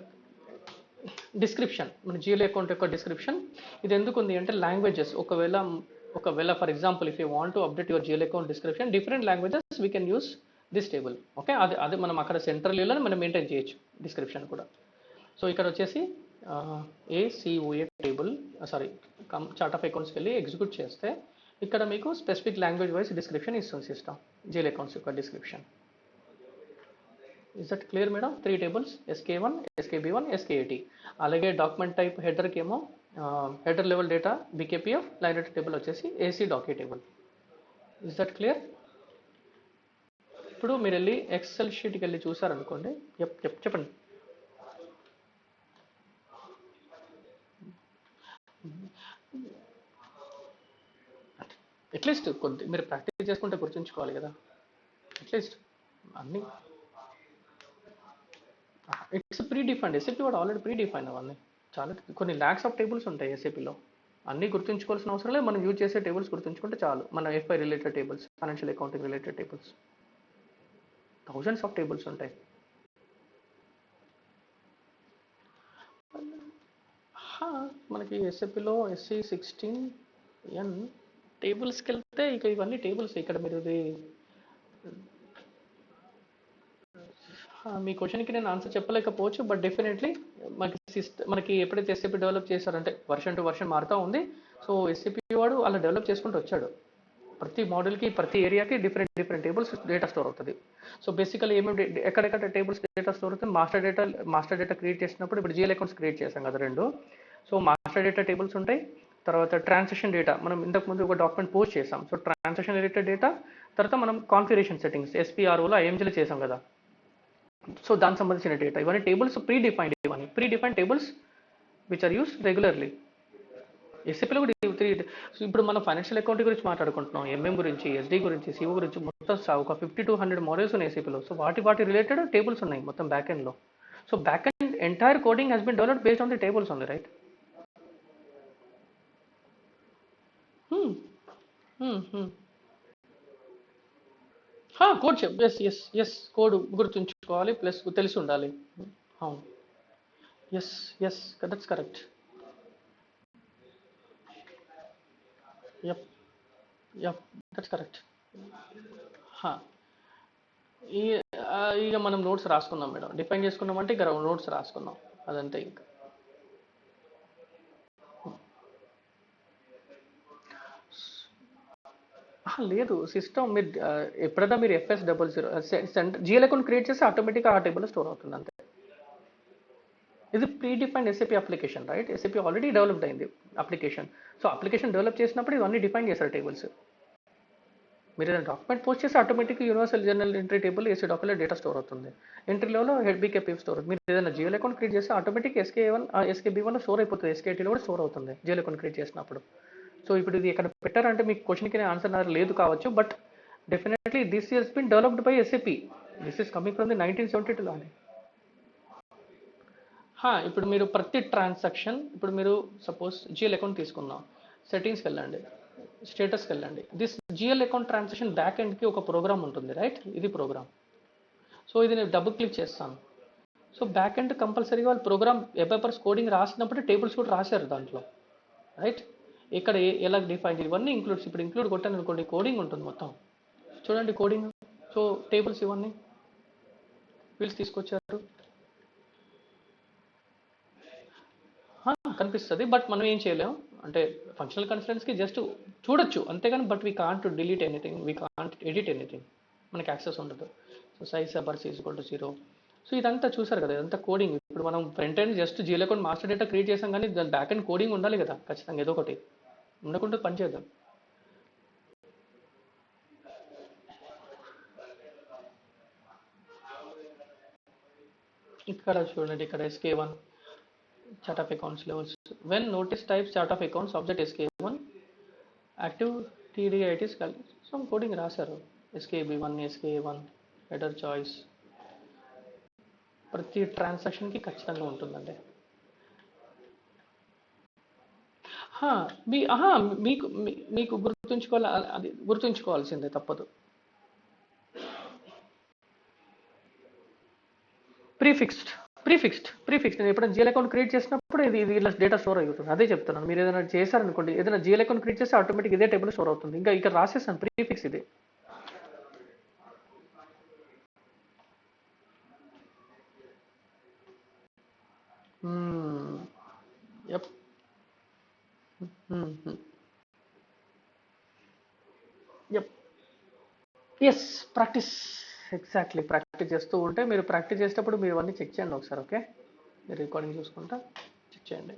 డిస్క్రిప్షన్. మన GL అకౌంట్ యొక్క డిస్క్రిప్షన్. ఇది ఎందుకు ఉంది అంటే లాంగ్వేజెస్, ఒకవేళ for example if you want to update your GL account description, different languages we can use this table. Okay, అది మనం అక్కడ సెంట్రల్ లెవెల్లో మనం మెయింటైన్ చేయొచ్చు డిస్క్రిప్షన్ కూడా. సో ఇక్కడ వచ్చేసి ACOA టేబుల్, చార్ట్ ఆఫ్ అకౌంట్స్కి వెళ్ళి ఎగ్జిక్యూట్ చేస్తే ఇక్కడ మీకు స్పెసిఫిక్ లాంగ్వేజ్ వైజ్ డిస్క్రిప్షన్ ఇస్తుంది సిస్టమ్, GL అకౌంట్స్ యొక్క description. Is that clear madam? 3 tables, SK1, SKB1, SKAT. అలాగే డాక్యుమెంట్ టైప్ హెడర్కి ఏమో header level data BKPF, line data table వచ్చేసి AC.K table. Is that clear? ఇప్పుడు మీరు వెళ్ళి ఎక్సెల్ షీట్కి వెళ్ళి చూసారనుకోండి. చెప్పండి. అట్లీస్ట్ కొద్ది మీరు ప్రాక్టీస్ చేసుకుంటే గుర్తుంచుకోవాలి కదా, అట్లీస్ట్ అన్నీ. It's pre defined. SAP వాడు ఆల్రెడీ ప్రీ డిఫైన్ అవన్నీ. చాలా కొన్ని ల్యాక్స్ ఆఫ్ టేబుల్స్ ఉంటాయి SAPలో. అన్నీ గుర్తుంచుకోవాల్సిన అవసరం లేదు, మనం యూజ్ చేసే టేబుల్స్ గుర్తుంచుకుంటే చాలు. మన FI related tables, financial accounting related tables, thousands of tables ఉంటాయి. మనకి SAPలో SC16N టేబుల్స్కి వెళ్తే ఇక ఇవన్నీ టేబుల్స్. ఇక్కడ మీరు ఇది మీ క్వశ్చన్కి నేను ఆన్సర్ చెప్పలేకపోవచ్చు, బట్ డెఫినెట్లీ మనకి ఎప్పుడైతే SAP డెవలప్ చేశారంటే వర్షన్ టు వర్షన్ మారుతూ ఉంది. సో SAP వాడు అలా డెవలప్ చేసుకుంటూ వచ్చాడు. ప్రతి మోడల్కి, ప్రతి ఏరియాకి డిఫరెంట్ టేబుల్స్ డేటా స్టోర్ అవుతుంది. సో బేసికల్లీ ఏమేమి ఎక్కడెక్కడ టేబుల్స్ డేటా స్టోర్ అవుతుంది? మాస్టర్ డేటా క్రియేట్ చేసినప్పుడు ఇప్పుడు GL అకౌంట్స్ క్రియేట్ చేసాం కదా 2. సో మాస్టర్ డేటా టేబుల్స్ ఉంటాయి. తర్వాత ట్రాన్సాక్షన్ డేటా, మనం ఇంతకుముందు ఒక డాక్యుమెంట్ పోస్ట్ చేసాం. సో ట్రాన్సాక్షన్ రిలేటెడ్ డేటా, తర్వాత మనం కాన్ఫిగరేషన్ సెట్టింగ్స్ SPROలో IMGలో చేసాం కదా, సో దానికి సంబంధించిన డేటా. ఇవన్నీ tables pre defined tables which are use regularly. SAPలో కూడా ఇప్పుడు మనం ఫైనాన్షియల్ అకౌంటింగ్ గురించి మాట్లాడుకుంటున్నాం, MM గురించి, SD గురించి, CO గురించి, మొత్తం ఒక 50 to 100 మోడల్స్ ఉన్నాయి SAPలో. సో వాటి రిలేటెడ్ టేబుల్స్ ఉన్నాయి మొత్తం బ్యాక్ ఎండ్లో. So back end entire coding has been developed based on the tables ఉంది, right? Hmm. Hmm. Hmm. Code yes yes yes code గుర్తుంచుకోవాలి ప్లస్ తెలిసి ఉండాలి. అవును. Yes yes that's correct. Yup yup that's correct. ఈ ఇక మనం notes రాసుకుందాం madam. Define చేసుకున్నాం అంటే ఇక నోట్స్ రాసుకుందాం అదంతే ఇంకా. లేదు సిస్టమ్ మీరు ఎప్పుడైనా మీరు FS00 జిఎల్ అకౌంట్ క్రియేట్ చేస్తే ఆటోమేటిక్గా ఆ టేబుల్లో స్టోర్ అవుతుంది అంతే. ఇది pre defined SAP application right. SAP already developed అయింది అప్లికేషన్. సో అప్లికేషన్ డెవలప్ చేసినప్పుడు ఇవన్నీ డిఫైన్ చేస్తారు టేబుల్స్. మీరు ఏదైనా డాక్యుమెంట్ పోస్ట్ చేస్తే automatic universal general entry table AC document data store అవుతుంది. ఎంట్రీ లెవెల్లో హెడ్ బీకేపీ స్టోర్. మీరు ఏదైనా జిఎల్ అకౌంట్ క్రియేట్ చేస్తే ఆటోమేటిక్ SK1 SKB1 స్టోర్ అయిపోతుంది. SKT కూడా స్టోర్ అవుతుంది జిఎల్ అకౌంట్ క్రియేట్ చేసినప్పుడు. సో ఇప్పుడు ఇది ఎక్కడ పెట్టారంటే మీకు క్వశ్చన్కి ఆన్సర్ లేదు కావచ్చు, but definitely this has been developed by SAP. This is coming from the 1972 లోనే. ఇప్పుడు మీరు ప్రతి ట్రాన్సాక్షన్, ఇప్పుడు మీరు సపోజ్ జిఎల్ అకౌంట్ తీసుకుందాం, సెట్టింగ్స్కి వెళ్ళండి, స్టేటస్కి వెళ్ళండి. This GL account transaction back ఎండ్కి ఒక ప్రోగ్రామ్ ఉంటుంది రైట్. ఇది ప్రోగ్రామ్. సో ఇది నేను డబుల్ క్లిక్ చేస్తాను. సో బ్యాక్ ఎండ్ కంపల్సరీగా వాళ్ళు ప్రోగ్రామ్ వెబ్ కోడింగ్ రాసినప్పుడు టేబుల్స్ కూడా రాశారు దాంట్లో రైట్. ఇక్కడ ఎలా డిఫైన్ ఇవన్నీ ఇంక్లూడ్స్. ఇప్పుడు ఇంక్లూడ్ కొట్టాను అనుకోండి, కోడింగ్ ఉంటుంది మొత్తం. చూడండి కోడింగ్. సో టేబుల్స్ ఇవన్నీ ఫీల్డ్స్ తీసుకొచ్చారు. కనిపిస్తుంది బట్ మనం ఏం చేయలేము. అంటే ఫంక్షనల్ కన్స్ట్రెంట్స్కి జస్ట్ చూడొచ్చు అంతేగాని, but we can't delete anything, we can't edit anything. మనకి యాక్సెస్ ఉండదు. So size bars equal to 0. So ఇదంతా చూసారు కదా, ఇదంతా కోడింగ్. ఇప్పుడు మనం front end just GL account master data create చేసాం, కానీ దాని బ్యాక్ ఎండ్ కోడింగ్ ఉండాలి కదా ఖచ్చితంగా, ఏదో ఒకటి ఉండకుండా పని చేద్దాం. ఇక్కడ చూడండి, ఇక్కడ SK1 chart of accounts levels. When notice types chart of accounts object SK1 active TDIT is some coding రాశారు. SKB1 SK1 header choice ప్రతి ట్రాన్సాక్షన్కి ఖచ్చితంగా ఉంటుందండి. మీకు మీకు గుర్తుంచుకోవాలి, అది గుర్తుంచుకోవాల్సిందే తప్పదు. ప్రీఫిక్స్డ్ నేను ఎప్పుడైనా జిఎల్ అకౌంట్ క్రియేట్ చేసినప్పుడు ఇది ఇలా డేటా స్టోర్ అవుతుంది. అదే చెప్తున్నాను. మీరు ఏదైనా చేశారనుకోండి, ఏదైనా జిఎల్ అకౌంట్ క్రియేట్ చేస్తే ఆటోమేటిక్ ఇదే టేబుల్ స్టోర్ అవుతుంది. ఇంకా ఇక్కడ రాసేసాను ప్రీఫిక్స్ ఇది. Yup yup yes practice. Exactly practice చేస్తూ ఉంటే, మీరు ప్రాక్టీస్ చేసేటప్పుడు మీరు అన్నీ చెక్ చేయండి ఒకసారి. ఓకే, మీరు రికార్డింగ్ చూసుకుంటా చెక్ చేయండి.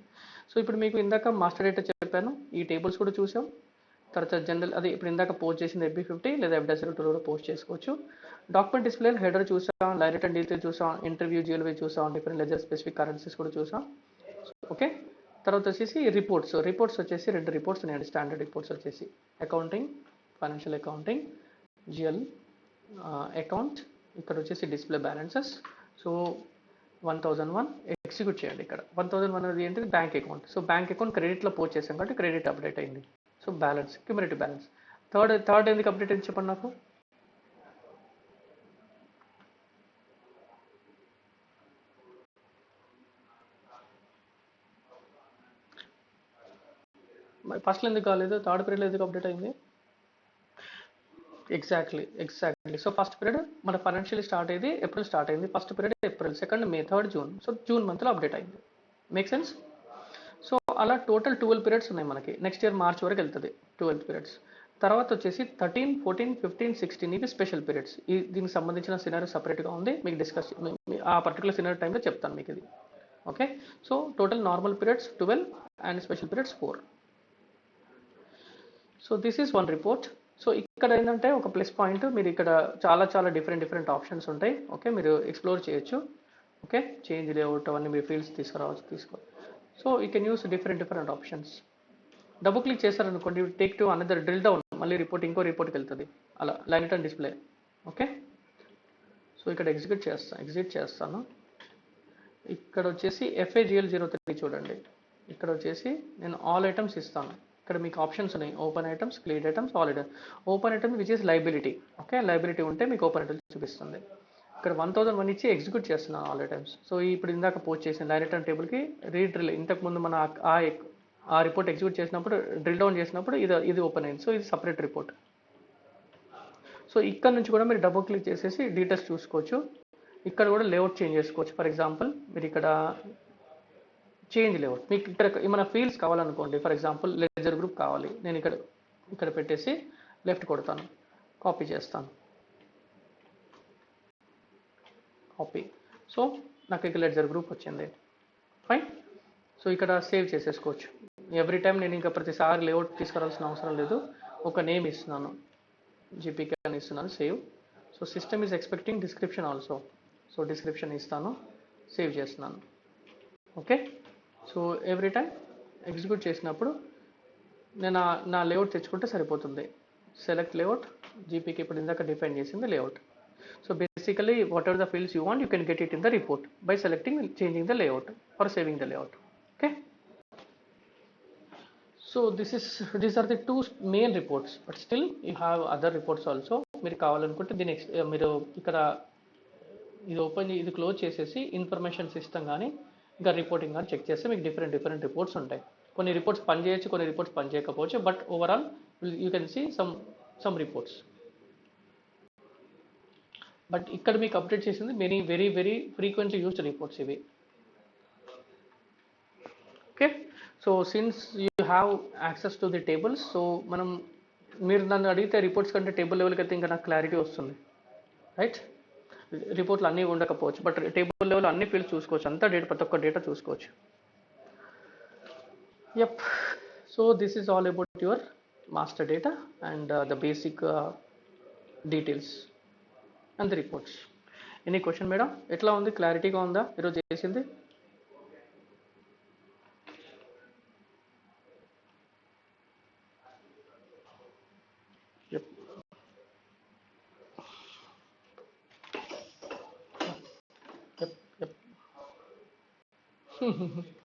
సో ఇప్పుడు మీకు ఇందాక మాస్టర్ డేటా చెప్పాను, ఈ టేబుల్స్ కూడా చూసాం. తర్వాత జనరల్ అది ఇప్పుడు ఇందాక పోస్ట్ చేసింది FB50 లేదా FW2 కూడా పోస్ట్ చేసుకోవచ్చు. డాక్యుమెంట్ డిస్ప్లే హెడర్ చూసాం, డైరెక్ట్ అండ్ డీటెయిల్ చూసాం, ఇంటర్వ్యూ GLV చూసాం, డిఫరెంట్ లెజర్ స్పెసిఫిక్ కరెన్సీస్ కూడా చూసాం. ఓకే, తర్వాత వచ్చేసి రిపోర్ట్స్ వచ్చేసి 2 రిపోర్ట్స్ ఉన్నాయండి. స్టాండర్డ్ రిపోర్ట్స్ వచ్చేసి accounting, financial accounting, GL account. ఇక్కడ వచ్చేసి డిస్ప్లే బ్యాలెన్సెస్. సో 1001 ఎగ్జిక్యూట్ చేయండి. ఇక్కడ 1001 అనేది ఏంటిది, bank account. So bank account క్రెడిట్లో పోస్ట్ చేసాం కాబట్టి క్రెడిట్ అప్డేట్ అయింది. So balance, cumulative balance. Third ఎందుకు అప్డేట్ అయింది చెప్పండి నాకు. ఫస్ట్లో ఎందుకు కాలేదు, థర్డ్ పీరియడ్లో ఎందుకు అప్డేట్ అయింది? ఎగ్జాక్ట్లీ. సో ఫస్ట్ పీరియడ్ మన ఫైనాన్షియల్ స్టార్ట్ అయ్యింది ఏప్రిల్ స్టార్ట్ అయింది. ఫస్ట్ పీరియడ్ ఏప్రిల్, సెకండ్ మే, థర్డ్ జూన్. సో జూన్ మంత్లో అప్డేట్ అయింది. Make sense. సో అలా టోటల్ 12 పీరియడ్స్ ఉన్నాయి మనకి. నెక్స్ట్ ఇయర్ మార్చ్ వరకు వెళ్తుంది 12 పీరియడ్స్. తర్వాత వచ్చేసి 13, 14, 15, 16 ఇవి స్పెషల్ పీరియడ్స్. దీనికి సంబంధించిన సినారీ సపరేట్గా ఉంది, మీకు డిస్కస్ ఆ పర్టికులర్ సినారీ టైంలో చెప్తాను మీకు ఇది. Okay, so total normal periods 12 and special periods 4. So this is one report. So ఇక్కడ ఏంటంటే ఒక ప్లస్ పాయింట్, మీరు ఇక్కడ చాలా డిఫరెంట్ ఆప్షన్స్ ఉంటాయి. ఓకే, మీరు ఎక్స్ప్లోర్ చేయొచ్చు. ఓకే, చేంజ్ లేఅవుట్ అవన్నీ మీరు ఫీల్డ్స్ తీసుకో. So you can use different options. Double click చేశారనుకోండి, take to another drill down, మళ్ళీ ఇంకో రిపోర్ట్కి వెళ్తుంది. అలా line and display. Okay, so ఇక్కడ ఎగ్జిట్ చేస్తాను. ఇక్కడ వచ్చేసి FAGL03 చూడండి. ఇక్కడ వచ్చేసి నేను ఆల్ ఐటమ్స్ ఇస్తాను. ఇక్కడ మీకు ఆప్షన్స్ ఉన్నాయి, open items, clear items, all items. Open item which is liability. Okay, liability ఉంటే మీకు ఓపెన్ ఐటమ్స్ చూపిస్తుంది. ఇక్కడ 1001 ఇచ్చి ఎగ్జిక్యూట్ చేస్తున్నాను ఆల్ ఐటమ్స్. సో ఇప్పుడు ఇందాక పోస్ట్ చేసిన లైన్ ఐటమ్ టేబుల్కి రీడ్రిల్, ఇంతకుముందు మన ఆ రిపోర్ట్ ఎగ్జిక్యూట్ చేసినప్పుడు డ్రిల్ డౌన్ చేసినప్పుడు ఇది ఓపెన్ అయింది. సో ఇది సపరేట్ రిపోర్ట్. సో ఇక్కడ నుంచి కూడా మీరు డబుల్ క్లిక్ చేసేసి డీటెయిల్స్ చూసుకోవచ్చు. ఇక్కడ కూడా లేఅవుట్ చేంజ్ చేసుకోవచ్చు. ఫర్ ఎగ్జాంపుల్ మీరు ఇక్కడ చేంజ్ లేఅవుట్, మీకు ఇక్కడ ఏమైనా ఫీల్డ్స్ కావాలనుకోండి. ఫర్ ఎగ్జాంపుల్ లెజర్ గ్రూప్ కావాలి, నేను ఇక్కడ పెట్టేసి లెఫ్ట్ కొడతాను, కాపీ చేస్తాను, కాపీ. సో నాకు ఇక్కడ లెజర్ గ్రూప్ వచ్చింది. ఫైన్. సో ఇక్కడ సేవ్ చేసేసుకోవచ్చు. ఎవ్రీ టైం నేను ఇంకా ప్రతిసారి లేఅవుట్ తీసుకురావాల్సిన అవసరం లేదు. ఒక నేమ్ ఇస్తున్నాను, జీపీకే అని ఇస్తున్నాను, save. So system is expecting description also. So description ఇస్తాను, సేవ్ చేస్తున్నాను. Okay. So every time execute చేసినప్పుడు నేను నా లేఅవుట్ తెచ్చుకుంటే సరిపోతుంది. సెలెక్ట్ లేఅవుట్, జీపీకి ఇప్పుడు ఇందాక డిఫైన్ చేసింది layout. So basically whatever the fields you want you can get it in the report by selecting changing the layout or saving the layout. Okay. So these are the two main reports, but still you have other reports also. మీరు కావాలనుకుంటే దీని మీరు ఇక్కడ ఇది open ఇది close చేసేసి information system కానీ ఇంకా రిపోర్టింగ్ కానీ చెక్ చేస్తే మీకు డిఫరెంట్ రిపోర్ట్స్ ఉంటాయి. కొన్ని రిపోర్ట్స్ పనిచేయచ్చు, కొన్ని రిపోర్ట్స్ పనిచేయకపోవచ్చు, but overall you can see some reports. But ఇక్కడ మీకు అప్డేట్ చేసింది వెరీ ఫ్రీక్వెంట్లీ యూస్డ్ రిపోర్ట్స్ ఇవి. Okay. So since you have access to the tables, so మీరు నన్ను అడిగితే రిపోర్ట్స్ కంటే టేబుల్ లెవెల్కి అయితే ఇంకా నాకు క్లారిటీ వస్తుంది, రైట్? రిపోర్ట్లు అన్నీ ఉండకపోవచ్చు, బట్ టేబుల్ లెవెల్ అన్ని ఫీల్డ్స్ చూసుకోవచ్చు, అంతా డేటా, ప్రతి ఒక్క డేటా చూసుకోవచ్చు. Yup. So this is all about your master data and the basic details and the reports. Any question madam? ఎట్లా ఉంది, క్లారిటీగా ఉందా ఈరోజు చేసింది? Yep.